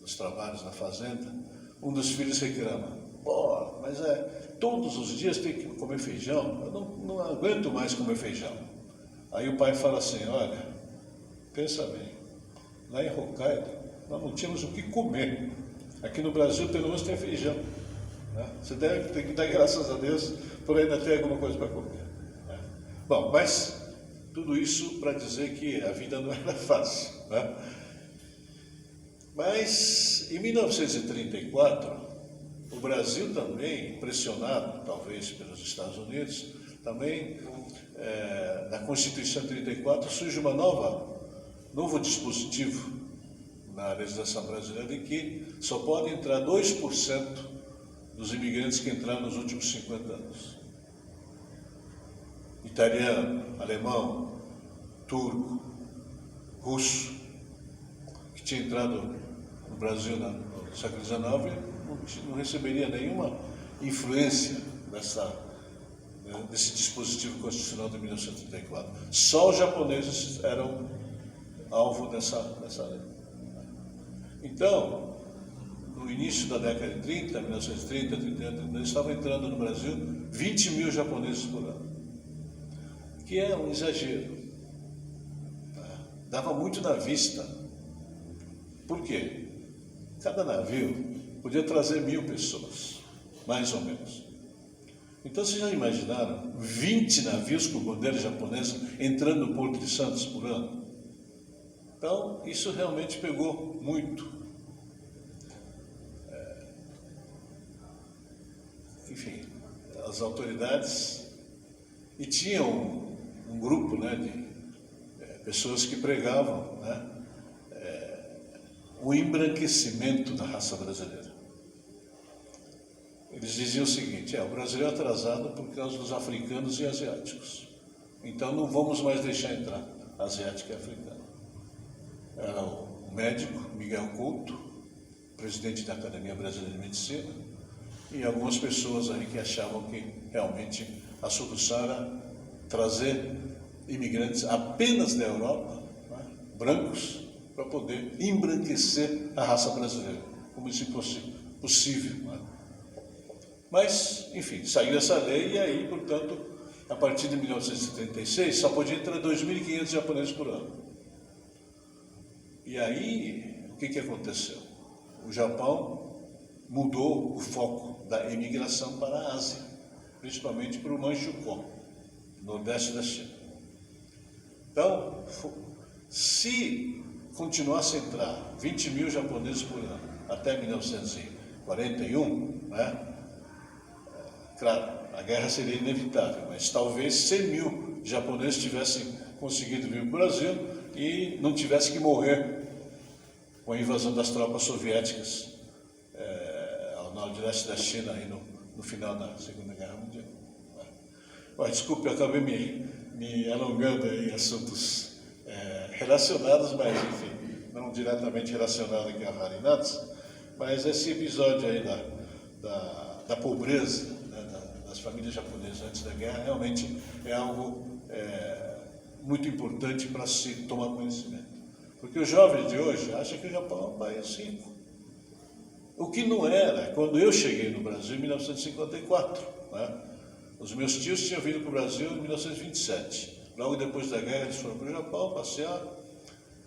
dos trabalhos na fazenda, um dos filhos reclama: pô, mas todos os dias tem que comer feijão, eu não aguento mais comer feijão. Aí o pai fala assim: olha, pensa bem, lá em Hokkaido nós não tínhamos o que comer. Aqui no Brasil pelo menos tem feijão. Né? Você deve ter que dar graças a Deus por ainda ter alguma coisa para comer. Né? Bom, mas tudo isso para dizer que a vida não era fácil. Né? Mas em 1934, o Brasil também, pressionado talvez pelos Estados Unidos, também na Constituição de 34 surge novo dispositivo na legislação brasileira de que só pode entrar 2% dos imigrantes que entraram nos últimos 50 anos. Italiano, alemão, turco, russo, que tinha entrado no Brasil no século XIX, não receberia nenhuma influência desse dispositivo constitucional de 1934. Só os japoneses eram alvo dessa lei. Então, no início da década de 30, 1930, 31, estavam entrando no Brasil 20 mil japoneses por ano, que é um exagero. Dava muito na vista. Por quê? Cada navio podia trazer 1.000 pessoas, mais ou menos. Então, vocês já imaginaram 20 navios com bandeira japonesa entrando no Porto de Santos por ano? Então, isso realmente pegou muito. Enfim, as autoridades... E tinham um grupo, né, de pessoas que pregavam, né, o embranquecimento da raça brasileira. Eles diziam o seguinte: o Brasil é atrasado por causa dos africanos e asiáticos. Então não vamos mais deixar entrar asiático e africano. Era o médico Miguel Couto, presidente da Academia Brasileira de Medicina, e algumas pessoas aí que achavam que realmente a solução era trazer imigrantes apenas da Europa, né, brancos, para poder embranquecer a raça brasileira, como isso fosse possível. Né? Mas, enfim, saiu essa lei e aí, portanto, a partir de 1936, só podia entrar 2.500 japoneses por ano. E aí, o que aconteceu? O Japão mudou o foco da imigração para a Ásia, principalmente para o Manchukuo, nordeste da China. Então, se continuasse a entrar 20.000 japoneses por ano até 1941, né? Claro, a guerra seria inevitável, mas talvez 100.000 japoneses tivessem conseguido vir para o Brasil e não tivessem que morrer com a invasão das tropas soviéticas ao nordeste da China aí no final da Segunda Guerra Mundial. Desculpe, eu acabei me alongando em assuntos relacionados, mas enfim, não diretamente relacionados aqui a Harinatsu, mas esse episódio aí da pobreza, né, das famílias japonesas antes da guerra, realmente é algo muito importante para se tomar conhecimento. Porque os jovens de hoje acham que o Japão é um país rico. O que não era quando eu cheguei no Brasil em 1954, né? Os meus tios tinham vindo para o Brasil em 1927. Logo depois da guerra, eles foram para o Japão passear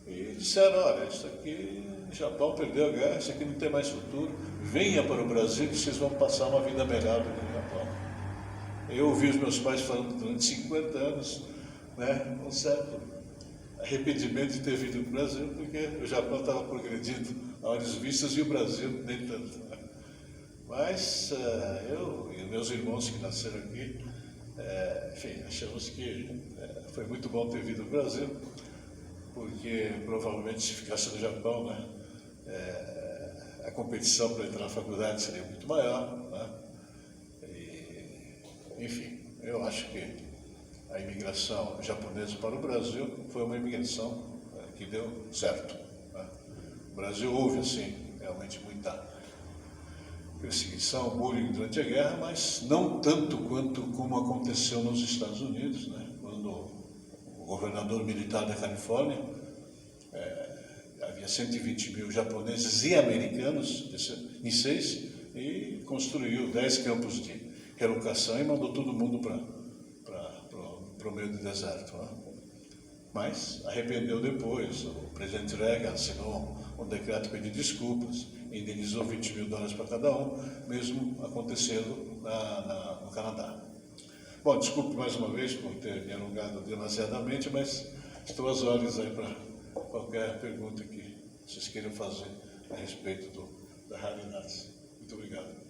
e disseram: olha, isso aqui, o Japão perdeu a guerra, isso aqui não tem mais futuro, venha para o Brasil que vocês vão passar uma vida melhor do que no Japão. Eu ouvi os meus pais falando durante 50 anos, né, um certo arrependimento de ter vindo para o Brasil, porque o Japão estava progredindo a olhos vistos e o Brasil nem tanto. Né? Mas eu e meus irmãos que nasceram aqui, enfim, achamos que foi muito bom ter vindo ao Brasil, porque provavelmente se ficasse no Japão, né, a competição para entrar na faculdade seria muito maior. Né? Enfim, eu acho que a imigração japonesa para o Brasil foi uma imigração que deu certo. Né? O Brasil houve, assim, realmente muita perseguição, bullying durante a guerra, mas não tanto quanto como aconteceu nos Estados Unidos, né? Quando o governador militar da Califórnia, havia 120.000 japoneses e americanos em 6 e construiu 10 campos de relocação e mandou todo mundo para o meio do deserto. Né? Mas arrependeu depois. O presidente Reagan assinou um decreto pedindo desculpas, indenizou $20.000 para cada um, mesmo acontecendo no Canadá. Bom, desculpe mais uma vez por ter me alongado demasiadamente, mas estou às ordens aí para qualquer pergunta que vocês queiram fazer a respeito da Harinatsu. Muito obrigado.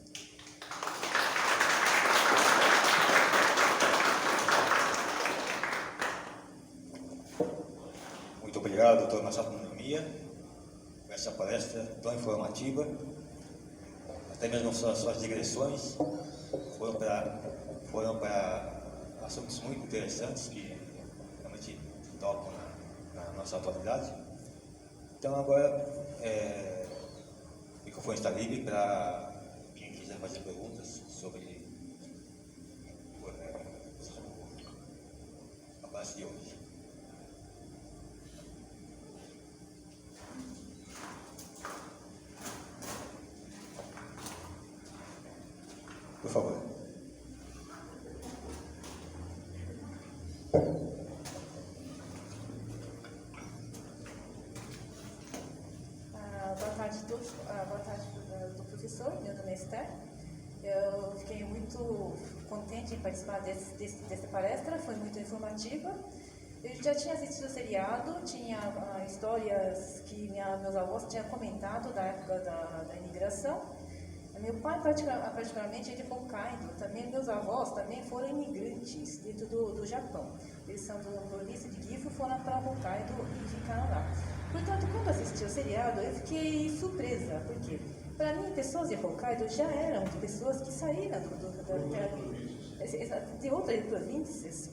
Muito obrigado, doutor Masato Nomiya, por essa palestra tão informativa. Até mesmo suas digressões foram para assuntos muito interessantes que realmente tocam na nossa atualidade. Então agora o microfone está livre para quem quiser fazer perguntas sobre a palestra de hoje. Por favor. Boa tarde a todos. Boa tarde do professor. Meu nome é Esther. Eu fiquei muito contente em participar dessa palestra. Foi muito informativa. Eu já tinha assistido o seriado, tinha histórias que meus avós tinham comentado da época da imigração. Meu pai, particularmente, ele é Hokkaido. Também meus avós também foram imigrantes dentro do Japão. Eles são da província de Gifu, foram para Hokkaido e ficaram lá. Portanto, quando assisti o seriado, eu fiquei surpresa, porque para mim, pessoas de Hokkaido já eram pessoas que saíram de outras províncias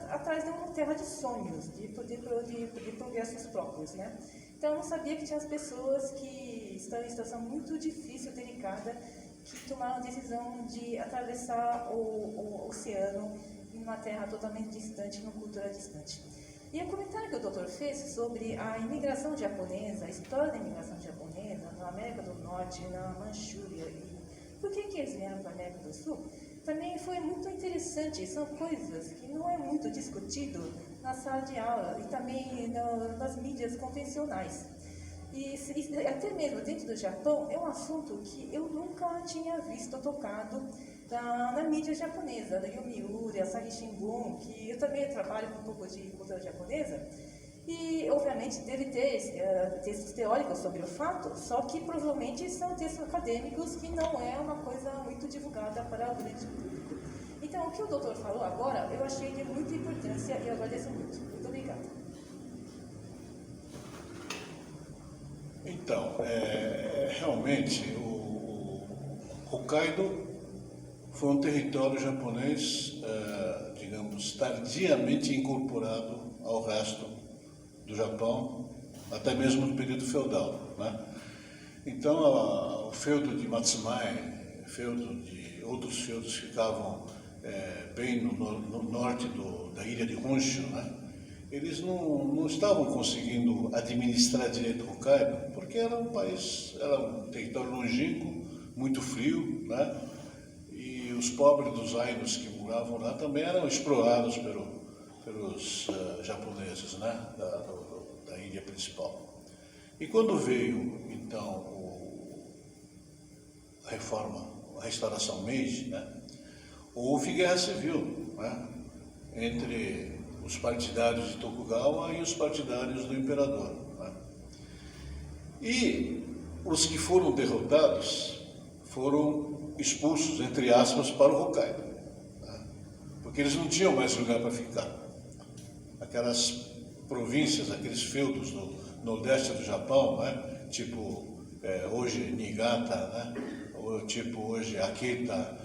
atrás de uma terra de sonhos, de progressos próprios, né? Então, eu não sabia que tinha as pessoas que estão em situação muito difícil, delicada, que tomaram a decisão de atravessar o oceano em numa terra totalmente distante, numa cultura distante. E o comentário que o doutor fez sobre a imigração japonesa, a história da imigração japonesa na América do Norte, na Manchúria, e por que eles vieram para a América do Sul, também foi muito interessante. São coisas que não é muito discutido na sala de aula e também nas mídias convencionais. E até mesmo dentro do Japão, é um assunto que eu nunca tinha visto tocado na mídia japonesa, da Yomiuri, Asahi Shimbun, que eu também trabalho com um pouco de cultura japonesa. E, obviamente, deve ter textos teóricos sobre o fato, só que provavelmente são textos acadêmicos que não é uma coisa muito divulgada para o grande público. Então, o que o doutor falou agora, eu achei de muita importância e eu agradeço muito. Muito obrigada. Então, realmente, o Hokkaido foi um território japonês, digamos, tardiamente incorporado ao resto do Japão, até mesmo no período feudal, né? Então, o feudo de Matsumae, feudo de outros feudos que ficavam bem no norte da ilha de Honshu, né? Eles não estavam conseguindo administrar direito o Hokkaido, porque era um território longínquo, muito frio, né? E os pobres dos Ainos que moravam lá também eram explorados pelos japoneses, né? Da ilha principal. E quando veio, então, a restauração Meiji, né? Houve guerra civil, né? Entre os partidários de Tokugawa e os partidários do imperador, né? E os que foram derrotados foram expulsos, entre aspas, para o Hokkaido, né? Porque eles não tinham mais lugar para ficar. Aquelas províncias, aqueles feudos no nordeste do Japão, né? Tipo hoje Niigata, né? Ou tipo hoje Akita,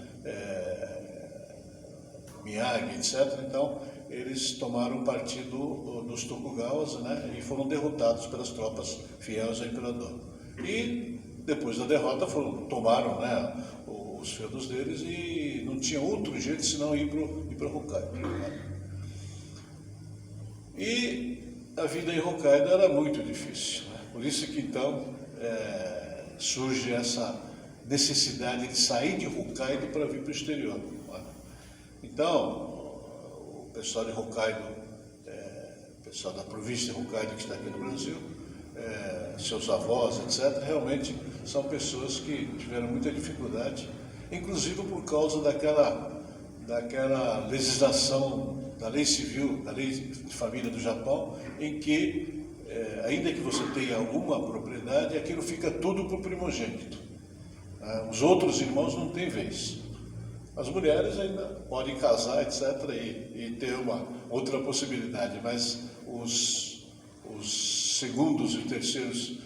Miyagi, etc. Então, eles tomaram partido dos Tokugawas, né? E foram derrotados pelas tropas fiéis ao imperador. E depois da derrota tomaram, né, os feudos deles e não tinha outro jeito senão ir para o Hokkaido, né? E a vida em Hokkaido era muito difícil, né? Por isso que então surge essa necessidade de sair de Hokkaido para vir para o exterior, né? Então, o pessoal de Hokkaido, o pessoal da província de Hokkaido que está aqui no Brasil, seus avós, etc., realmente são pessoas que tiveram muita dificuldade, inclusive por causa daquela legislação da lei civil, da lei de família do Japão, em que, ainda que você tenha alguma propriedade, aquilo fica tudo para o primogênito. Os outros irmãos não têm vez. As mulheres ainda podem casar, etc., e ter uma outra possibilidade, mas os segundos e terceiros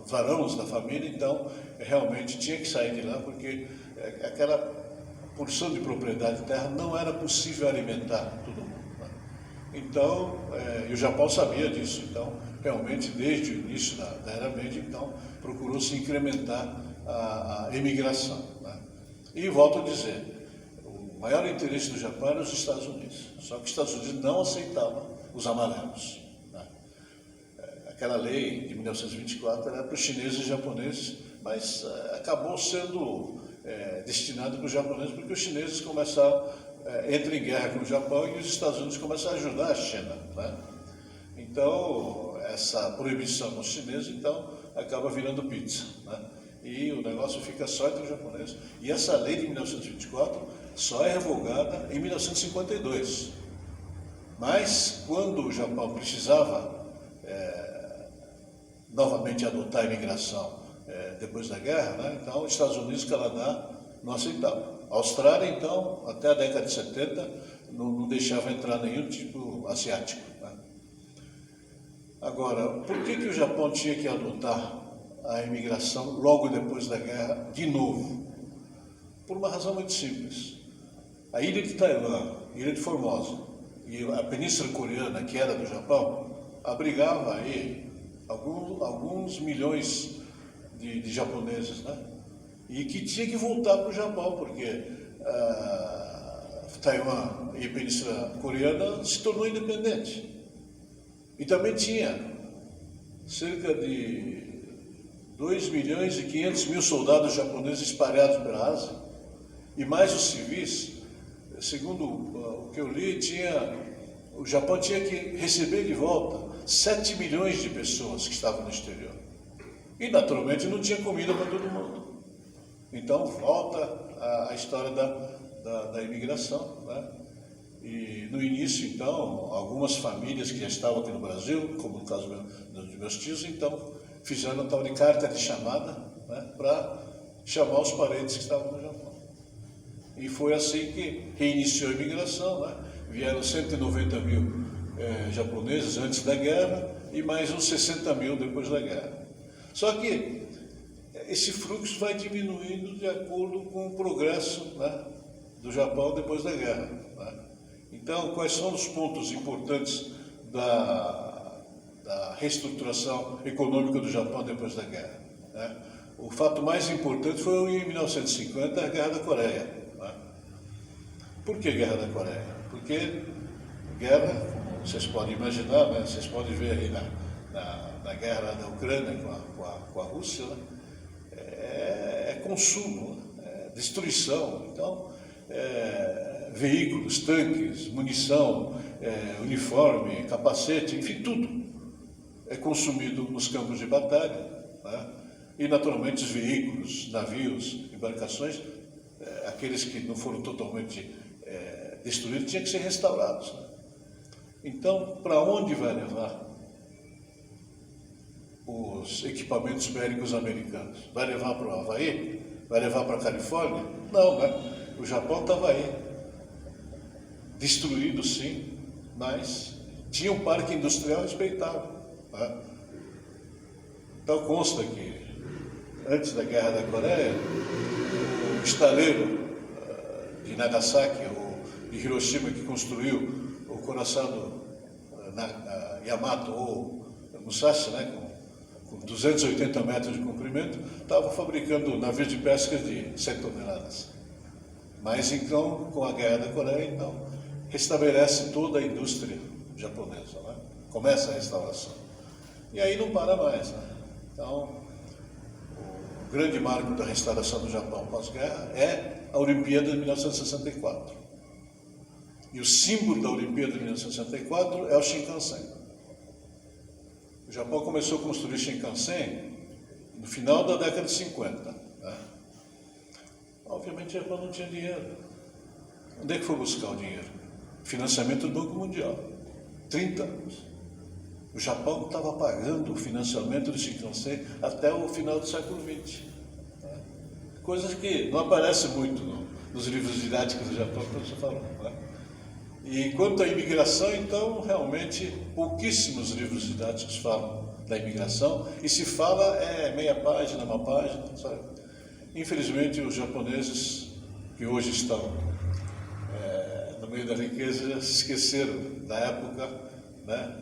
varões da família, então, realmente tinha que sair de lá, porque aquela porção de propriedade de terra não era possível alimentar todo mundo, né? Então, e o Japão sabia disso, então, realmente, desde o início da Era Meiji, então, procurou-se incrementar a imigração, né? E volto a dizer, o maior interesse do Japão era os Estados Unidos, só que os Estados Unidos não aceitavam os amarelos, né? Aquela lei de 1924 era para os chineses e japoneses, mas acabou sendo destinado para os japoneses, porque os chineses começaram, entram em guerra com o Japão e os Estados Unidos começaram a ajudar a China, né? Então, essa proibição nos chineses, então, acaba virando pizza, né? E o negócio fica só entre os japoneses. E essa lei de 1924 só é revogada em 1952. Mas, quando o Japão precisava novamente adotar a imigração depois da guerra, né? Então, os Estados Unidos e o Canadá não aceitavam. A Austrália, então, até a década de 70, não deixava entrar nenhum tipo asiático, né? Agora, por que o Japão tinha que adotar a imigração logo depois da guerra de novo? Por uma razão muito simples. A ilha de Taiwan, a ilha de Formosa e a Península Coreana, que era do Japão, abrigava aí alguns milhões de japoneses, né? E que tinha que voltar para o Japão, porque Taiwan e a Península Coreana se tornou independente. E também tinha cerca de 2.500.000 soldados japoneses espalhados pela Ásia, e mais os civis. Segundo o que eu li, o Japão tinha que receber de volta 7 milhões de pessoas que estavam no exterior. E, naturalmente, não tinha comida para todo mundo. Então, volta a história da imigração, né? E, no início, então, algumas famílias que já estavam aqui no Brasil, como no caso dos meus tios, então, fizeram a tal de carta de chamada, né, para chamar os parentes que estavam no Japão. E foi assim que reiniciou a imigração, né? Vieram 190.000 japoneses antes da guerra e mais uns 60.000 depois da guerra. Só que esse fluxo vai diminuindo de acordo com o progresso, né, do Japão depois da guerra, né? Então, quais são os pontos importantes da reestruturação econômica do Japão depois da guerra, né? O fato mais importante foi em 1950 a Guerra da Coreia, né? Por que Guerra da Coreia? Porque guerra, como vocês podem imaginar, né? Vocês podem ver aí na guerra da Ucrânia com a Rússia, né? É consumo, é destruição. Então, veículos, tanques, munição, uniforme, capacete, enfim, tudo é consumido nos campos de batalha, né? E, naturalmente, os veículos, navios, embarcações, aqueles que não foram totalmente destruídos, tinham que ser restaurados, né? Então, para onde vai levar os equipamentos bélicos americanos? Vai levar para o Havaí? Vai levar para a Califórnia? Não, né? O Japão estava aí, destruído sim, mas tinha um parque industrial respeitável, né? Então consta que, antes da Guerra da Coreia, o estaleiro de Nagasaki ou de Hiroshima que construiu o coração Yamato ou Musashi, né, com 280 metros de comprimento, estava fabricando navios de pesca de 100 toneladas. Mas então, com a Guerra da Coreia, então, restabelece toda a indústria japonesa, né? Começa a restauração. E aí não para mais, né? Então, o grande marco da restauração do Japão pós-guerra é a Olimpíada de 1964. E o símbolo da Olimpíada de 1964 é o Shinkansen. O Japão começou a construir Shinkansen no final da década de 50. Né? Obviamente o Japão não tinha dinheiro. Onde é que foi buscar o dinheiro? Financiamento do Banco Mundial. 30 anos. O Japão estava pagando o financiamento do Shinkansen até o final do século XX. Né? Coisas que não aparecem muito nos livros didáticos do Japão, como você falou. Né? E quanto à imigração, então, realmente, pouquíssimos livros didáticos falam da imigração, e se fala meia página, uma página, sabe? Infelizmente, os japoneses que hoje estão no meio da riqueza já se esqueceram da época, né,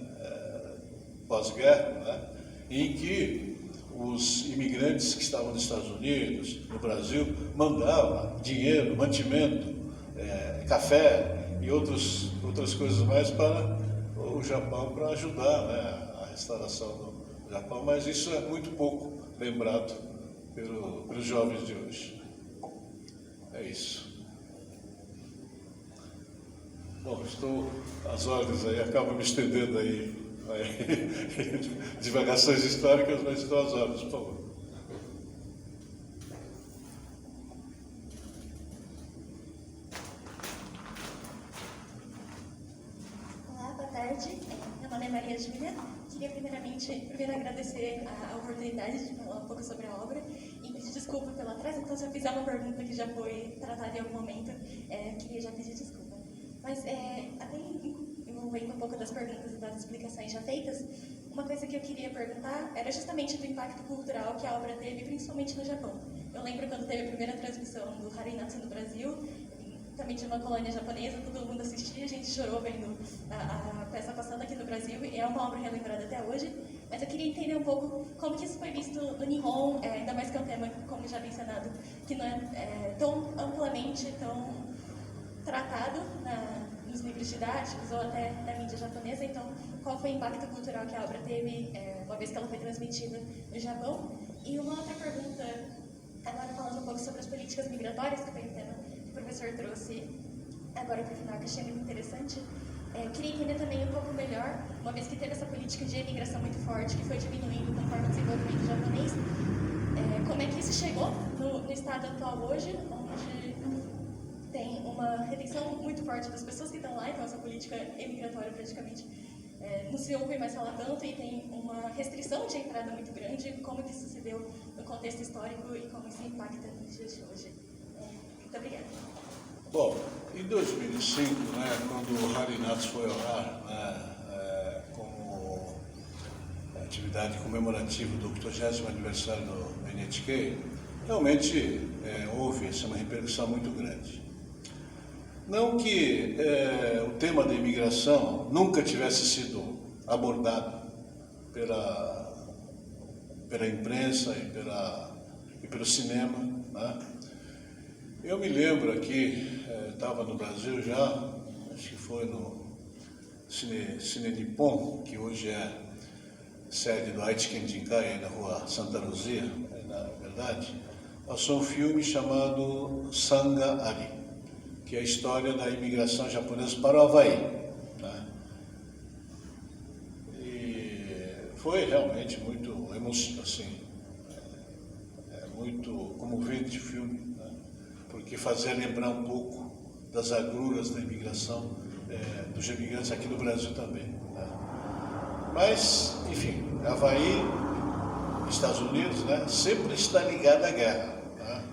pós-guerra, né, em que os imigrantes que estavam nos Estados Unidos, no Brasil, mandavam dinheiro, mantimento, café e outras coisas mais para o Japão, para ajudar, né, a restauração do Japão, mas isso é muito pouco lembrado pelos jovens de hoje. É isso. Bom, estou às ordens aí, acabo me estendendo aí divagações históricas, mas estou às ordens, por favor. Olá, boa tarde. Meu nome é Maria Júlia. Queria primeiro agradecer a oportunidade de falar um pouco sobre a obra e pedir desculpa pelo atraso. Então, se eu fizer uma pergunta que já foi tratada em algum momento, queria já pedir desculpa. Mas, até envolvendo um pouco das perguntas e das explicações já feitas, uma coisa que eu queria perguntar era justamente do impacto cultural que a obra teve, principalmente no Japão. Eu lembro quando teve a primeira transmissão do Harinatsu no Brasil, também tinha uma colônia japonesa, todo mundo assistia, a gente chorou vendo a peça passando aqui no Brasil, e é uma obra relembrada até hoje. Mas eu queria entender um pouco como que isso foi visto no Nihon, ainda mais que é um tema, como já mencionado, que não é tão amplamente, tão tratado nos livros didáticos ou até na mídia japonesa. Então, qual foi o impacto cultural que a obra teve, uma vez que ela foi transmitida no Japão? E uma outra pergunta, agora falando um pouco sobre as políticas migratórias, que foi o tema que o professor trouxe agora para o final, que achei muito interessante. Queria entender também um pouco melhor, uma vez que teve essa política de imigração muito forte, que foi diminuindo conforme o desenvolvimento japonês, como é que isso chegou no estado atual hoje, onde tem uma retenção muito forte das pessoas que estão lá, então essa política emigratória praticamente não se ouve mais falar tanto e tem uma restrição de entrada muito grande. Como que isso se deu no contexto histórico e como isso impacta nos dias de hoje? Muito obrigada. Bom, em 2005, quando o Harinatsu foi ao ar, como atividade comemorativa do 80º aniversário do NHK, realmente houve uma repercussão muito grande. Não que o tema da imigração nunca tivesse sido abordado pela imprensa e pelo cinema, né? Eu me lembro aqui, estava no Brasil já, acho que foi no Cine Nippon, que hoje é sede do Aichiken Jinkai, aí na rua Santa Luzia, na verdade, passou um filme chamado Sanga Ari, que é a história da imigração japonesa para o Havaí, né? E foi realmente muito emocionante, assim, muito comovente o filme, né? Porque fazia lembrar um pouco das agruras da imigração dos imigrantes aqui no Brasil também, né? Mas, enfim, Havaí, Estados Unidos, né, sempre está ligado à guerra, né?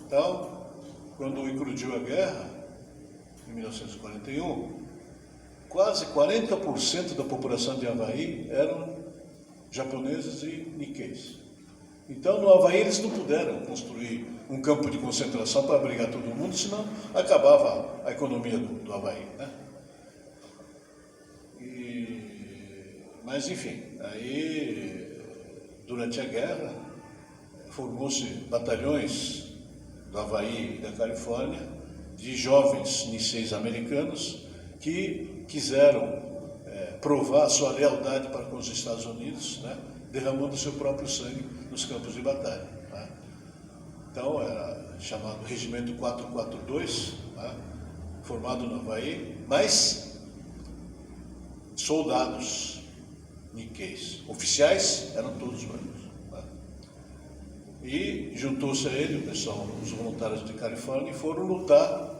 Então, quando eclodiu a guerra, em 1941, quase 40% da população de Havaí eram japoneses e nikkeis. Então, no Havaí, eles não puderam construir um campo de concentração para abrigar todo mundo, senão acabava a economia do Havaí, né? Mas, enfim, aí, durante a guerra, formou-se batalhões do Havaí e da Califórnia, de jovens nisseis americanos que quiseram provar a sua lealdade para com os Estados Unidos, né, derramando seu próprio sangue nos campos de batalha, né? Então, era chamado Regimento 442, né, formado no Havaí, mas soldados nikkeis, oficiais eram todos brancos, né? E juntou-se a ele o pessoal, os voluntários de Califórnia, e foram lutar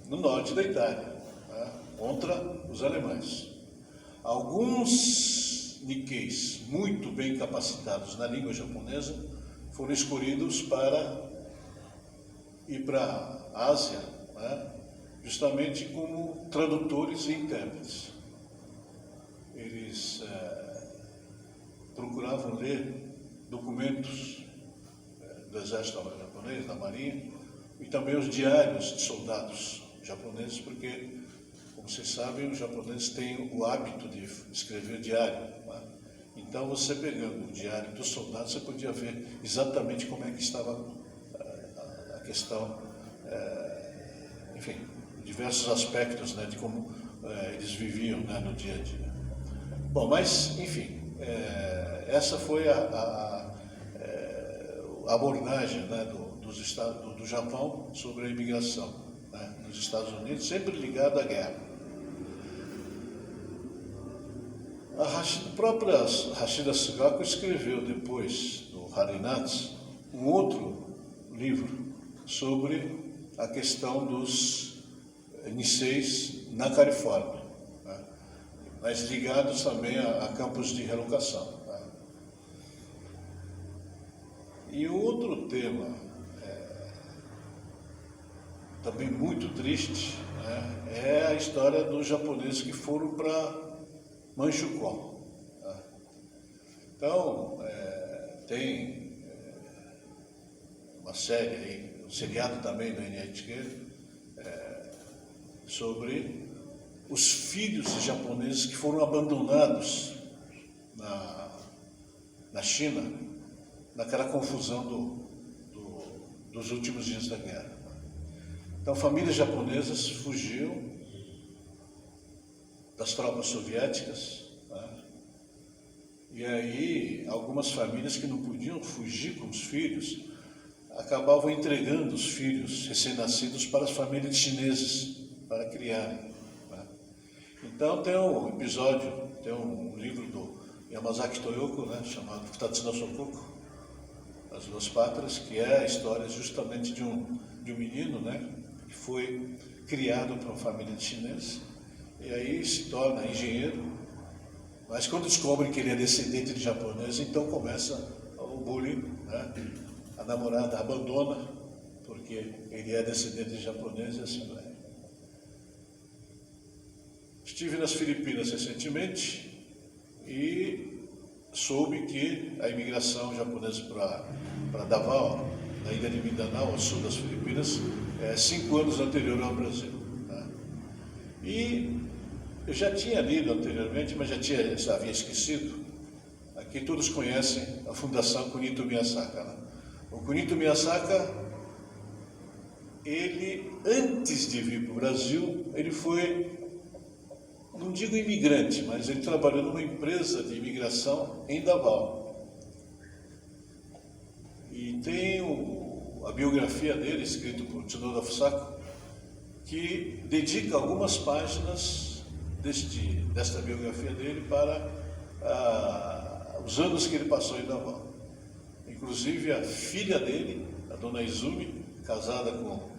no norte da Itália, né, contra os alemães. Alguns nikkeis muito bem capacitados na língua japonesa foram escolhidos para ir para a Ásia, né, justamente como tradutores e intérpretes. Eles procuravam ler documentos do exército japonês, da marinha, e também os diários de soldados japoneses, porque, como vocês sabem, os japoneses têm o hábito de escrever diário, né? Então, você pegando o diário dos soldados, você podia ver exatamente como é que estava a questão, enfim, diversos aspectos, né, de como eles viviam, né, no dia a dia. Bom, mas, enfim, essa foi a abordagem, né, do Japão sobre a imigração, né, nos Estados Unidos, sempre ligada à guerra. A própria Hashida Sugako escreveu depois do Harinatsu um outro livro sobre a questão dos nisseis na Califórnia, né, mas ligados também a campos de relocação, né? E o outro tema, também muito triste, né, é a história dos japoneses que foram para Manchukuo, né? Então, tem uma série aí, um seriado também do NHK, sobre os filhos de japoneses que foram abandonados na China, naquela confusão dos últimos dias da guerra. Então, famílias japonesas fugiam das tropas soviéticas, né? E aí algumas famílias que não podiam fugir com os filhos acabavam entregando os filhos recém-nascidos para as famílias chinesas para criarem, né? Então tem um episódio, tem um livro do Yamazaki Toyoko, né, chamado Futatsu no Sokoku, As Duas Pátrias, que é a história justamente de um menino, né, que foi criado por uma família de chineses e aí se torna engenheiro, mas quando descobre que ele é descendente de japonês, então começa o bullying, né? A namorada abandona porque ele é descendente de japonês e assim vai. Estive nas Filipinas recentemente e soube que a imigração japonesa para Davao, na ilha de Mindanao, ao sul das Filipinas, é 5 anos anterior ao Brasil, né? E eu já tinha lido anteriormente, mas já havia esquecido. Aqui todos conhecem a Fundação Kunito Miyasaka, né? O Kunito Miyasaka, ele, antes de vir para o Brasil, ele foi, não digo imigrante, mas ele trabalhou numa empresa de imigração em Davao. E tem a biografia dele, escrita por Tsunoda Fusako, que dedica algumas páginas desta biografia dele para os anos que ele passou em Davao. Inclusive a filha dele, a dona Izumi, casada com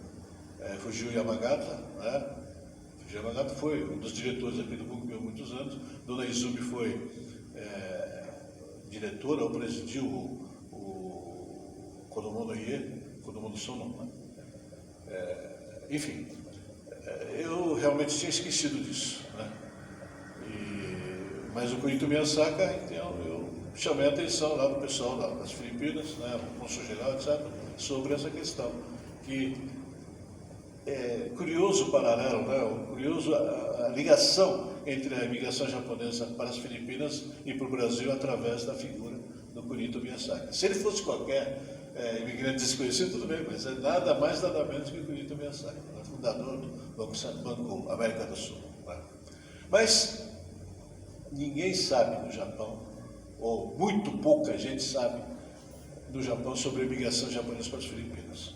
Fujio Yamagata, né? Fujio Yamagata foi um dos diretores aqui do Bunkyo há muitos anos. Dona Izumi foi diretora ou presidiu o Kodomo no Ie, Kodomo no Sono, né? Enfim, eu realmente tinha esquecido disso, né? Mas o Kunito Miyasaka, então, eu chamei a atenção lá do pessoal lá das Filipinas, né, o cônsul geral, etc., sobre essa questão, que é curioso o paralelo, né, curioso a ligação entre a imigração japonesa para as Filipinas e para o Brasil através da figura do Kunito Miyasaka. Se ele fosse qualquer imigrante desconhecido, tudo bem, mas é nada mais, nada menos que o Kunito Miyasaka, né, fundador do Banco América do Sul, né. Mas ninguém sabe no Japão, ou muito pouca gente sabe no Japão sobre a imigração japonesa para as Filipinas.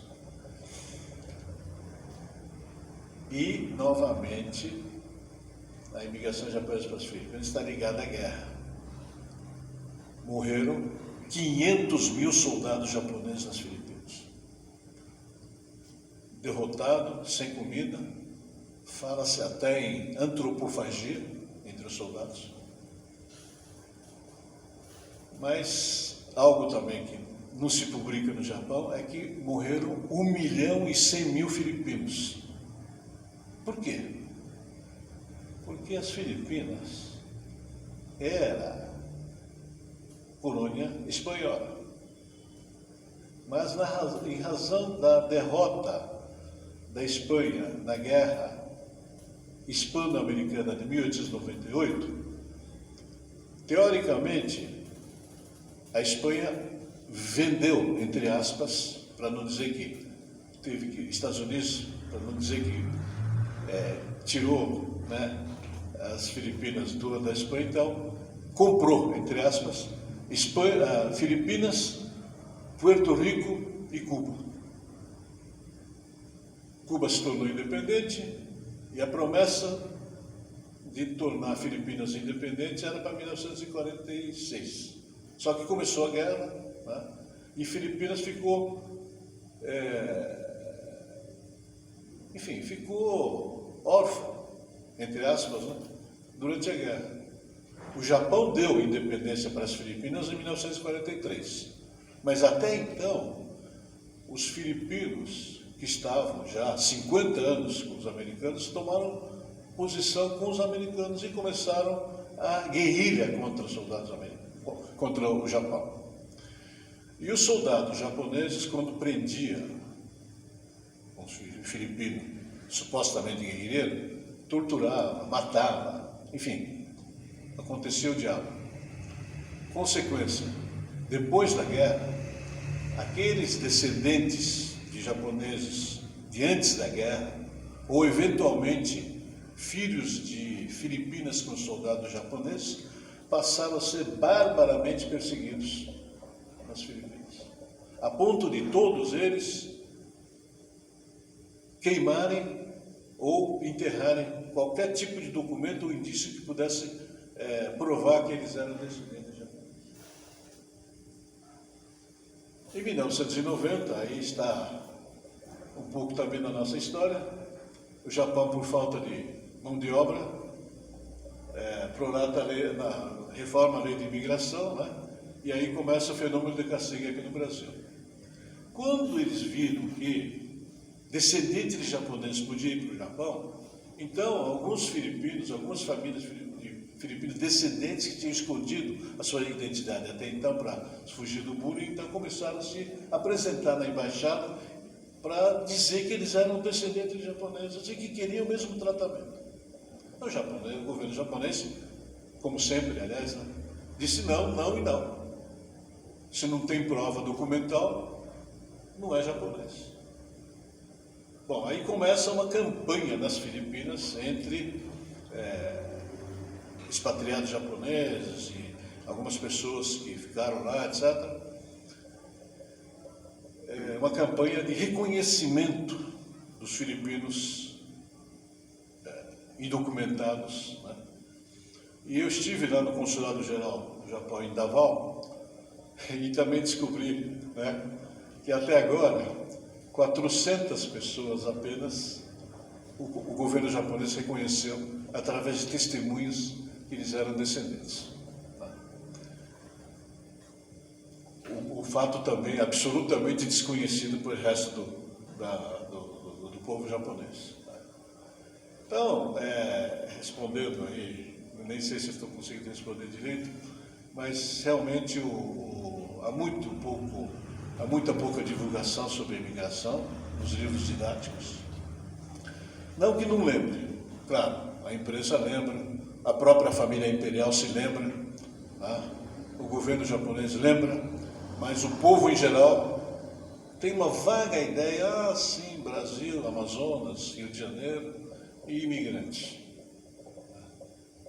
E, novamente, a imigração japonesa para as Filipinas está ligada à guerra. Morreram 500 mil soldados japoneses nas Filipinas. Derrotado, sem comida, fala-se até em antropofagia entre os soldados. Mas algo também que não se publica no Japão é que morreram 1.100.000 filipinos. Por quê? Porque as Filipinas era colônia espanhola. Mas em razão da derrota da Espanha na Guerra Hispano-Americana de 1898, teoricamente, a Espanha vendeu, entre aspas, para não dizer que teve que, Estados Unidos, para não dizer que tirou, né, as Filipinas da Espanha, então comprou, entre aspas, Filipinas, Puerto Rico e Cuba. Cuba se tornou independente e a promessa de tornar Filipinas independente era para 1946. Só que começou a guerra, né, e Filipinas ficou, ficou órfã, entre aspas, né, durante a guerra. O Japão deu independência para as Filipinas em 1943, mas até então, os filipinos, que estavam já há 50 anos com os americanos, tomaram posição com os americanos e começaram a guerrilha contra os soldados americanos, contra o Japão. E os soldados japoneses, quando prendiam um filipino supostamente guerrilheiro, torturava, matava, enfim, acontecia o diabo. Consequência, depois da guerra, aqueles descendentes de japoneses de antes da guerra, ou eventualmente filhos de Filipinas com soldados japoneses, passaram a ser barbaramente perseguidos nas Filipinas, a ponto de todos eles queimarem ou enterrarem qualquer tipo de documento ou indício que pudesse provar que eles eram descendentes japoneses. Em 1990, aí está um pouco também na nossa história, o Japão, por falta de mão de obra, prorata na reforma a lei de imigração, né? E aí começa o fenômeno de castigo aqui no Brasil. Quando eles viram que descendentes de japoneses podiam ir para o Japão, então alguns filipinos, algumas famílias de filipinos descendentes que tinham escondido a sua identidade até então para fugir do bullying, então começaram a se apresentar na embaixada para dizer que eles eram descendentes de japoneses e que queriam o mesmo tratamento. O governo japonês, como sempre, aliás, né, disse não, não e não. Se não tem prova documental, não é japonês. Bom, aí começa uma campanha nas Filipinas entre expatriados japoneses e algumas pessoas que ficaram lá, etc. Uma campanha de reconhecimento dos filipinos indocumentados, né? E eu estive lá no Consulado-Geral do Japão, em Davao, e também descobri, né, que até agora 400 pessoas apenas o governo japonês reconheceu através de testemunhos que eles eram descendentes. O fato também absolutamente desconhecido pelo resto do povo japonês. Então, respondendo aí, nem sei se estou conseguindo responder direito, mas realmente há muita pouca divulgação sobre a imigração nos livros didáticos. Não que não lembre, claro, a imprensa lembra, a própria família imperial se lembra, né? O governo japonês lembra, mas o povo em geral tem uma vaga ideia, sim, Brasil, Amazonas, Rio de Janeiro e imigrantes.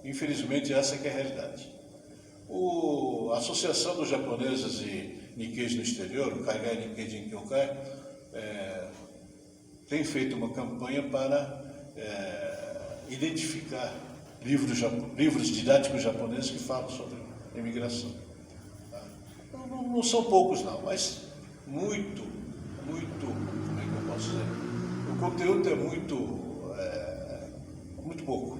Infelizmente, essa que é a realidade. A Associação dos Japoneses e Nikkeis no Exterior, o Kaigai Nikkei Jinkyokai, tem feito uma campanha para identificar livros didáticos japoneses que falam sobre imigração. Não são poucos não, mas muito, como é que eu posso dizer? O conteúdo é muito pouco,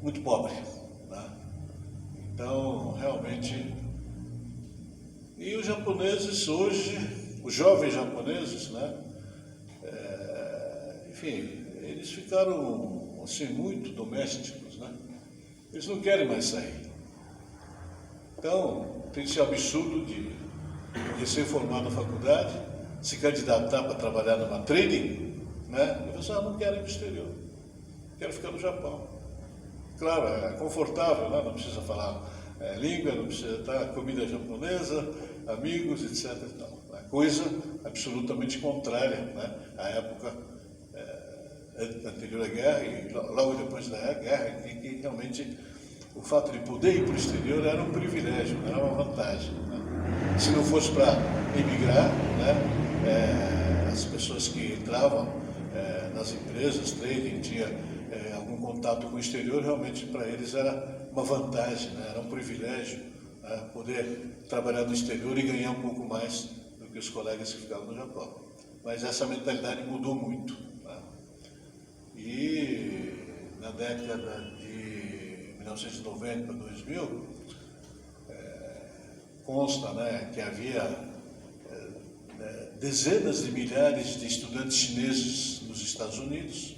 muito pobre, né? Então, realmente, e os japoneses hoje, os jovens japoneses, né? Enfim, eles ficaram assim muito domésticos, né? Eles não querem mais sair. Então, tem esse absurdo de recém-formado na faculdade, se candidatar para trabalhar numa trading, né? E você não quer ir para o exterior, quero ficar no Japão. Claro, é confortável, né? Não precisa falar língua, não precisa estar comida japonesa, amigos, etc. Então, é coisa absolutamente contrária, né? À época anterior à guerra e logo depois da guerra, em que realmente o fato de poder ir para o exterior era um privilégio, não era uma vantagem, né? Se não fosse para emigrar, né, as pessoas que entravam nas empresas, trading, tinha algum contato com o exterior, realmente para eles era uma vantagem, né? Era um privilégio, né, poder trabalhar no exterior e ganhar um pouco mais do que os colegas que ficavam no Japão. Mas essa mentalidade mudou muito, né? E na década de 1990 a 2000, consta, né, que havia dezenas de milhares de estudantes chineses nos Estados Unidos,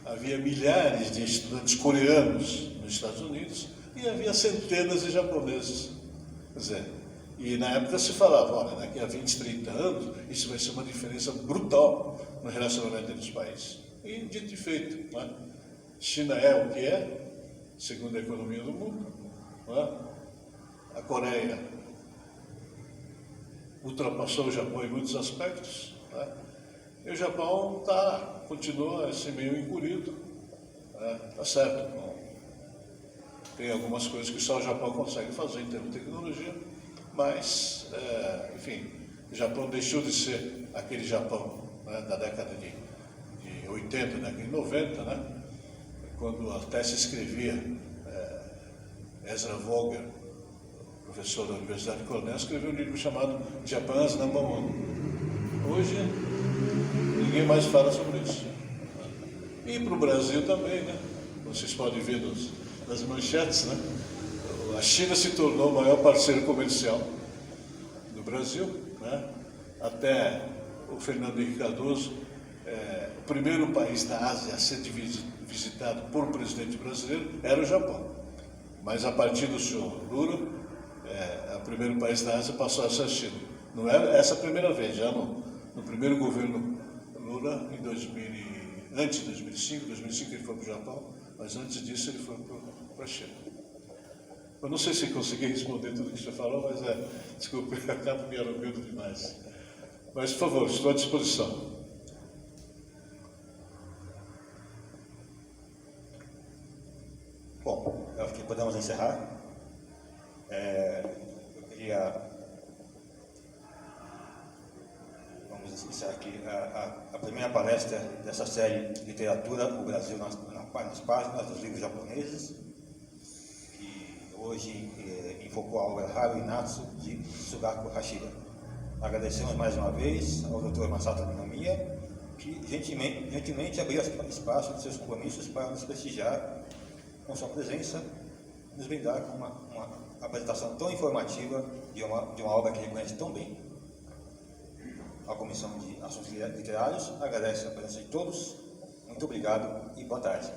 havia milhares de estudantes coreanos nos Estados Unidos e havia centenas de japoneses. Quer dizer, e na época se falava, olha, daqui a 20, 30 anos, isso vai ser uma diferença brutal no relacionamento entre os países. E dito e feito, né? China é o que é, segundo a economia do mundo, né? A Coreia ultrapassou o Japão em muitos aspectos, né? E o Japão continua assim, meio engolido, né? Tá certo, não. Tem algumas coisas que só o Japão consegue fazer em termos de tecnologia, mas, enfim, o Japão deixou de ser aquele Japão, né, da década de 80, década de 90, né, quando até se escrevia, Ezra Vogel, professor da Universidade de Cornell, escreveu um livro chamado Japan's Number One. Hoje, ninguém mais fala sobre isso. E para o Brasil também, né? Vocês podem ver nas manchetes, né? A China se tornou o maior parceiro comercial do Brasil, né? Até o Fernando Henrique Cardoso, o primeiro país da Ásia a ser visitado por um presidente brasileiro era o Japão. Mas a partir do senhor Lula, o primeiro país da Ásia passou a ser a China. Não é essa a primeira vez, já no primeiro governo Lula, antes de 2005 ele foi para o Japão, mas antes disso ele foi para a China. Eu não sei se consegui responder tudo que você falou, mas desculpe, eu acabo me alongando demais. Mas, por favor, estou à disposição. Bom, eu acho que podemos encerrar. Eu queria, vamos iniciar aqui a primeira palestra dessa série Literatura, o Brasil nas páginas dos livros japoneses, que hoje enfocou a obra Haru Inatsu de Sugaku Hashira. Agradecemos mais uma vez ao Dr. Masato Ninomiya, que gentilmente abriu espaço de seus compromissos para nos prestigiar com sua presença, nos brindar com uma apresentação tão informativa de uma obra que reconhece tão bem. A Comissão de Assuntos Literários agradece a presença de todos. Muito obrigado e boa tarde.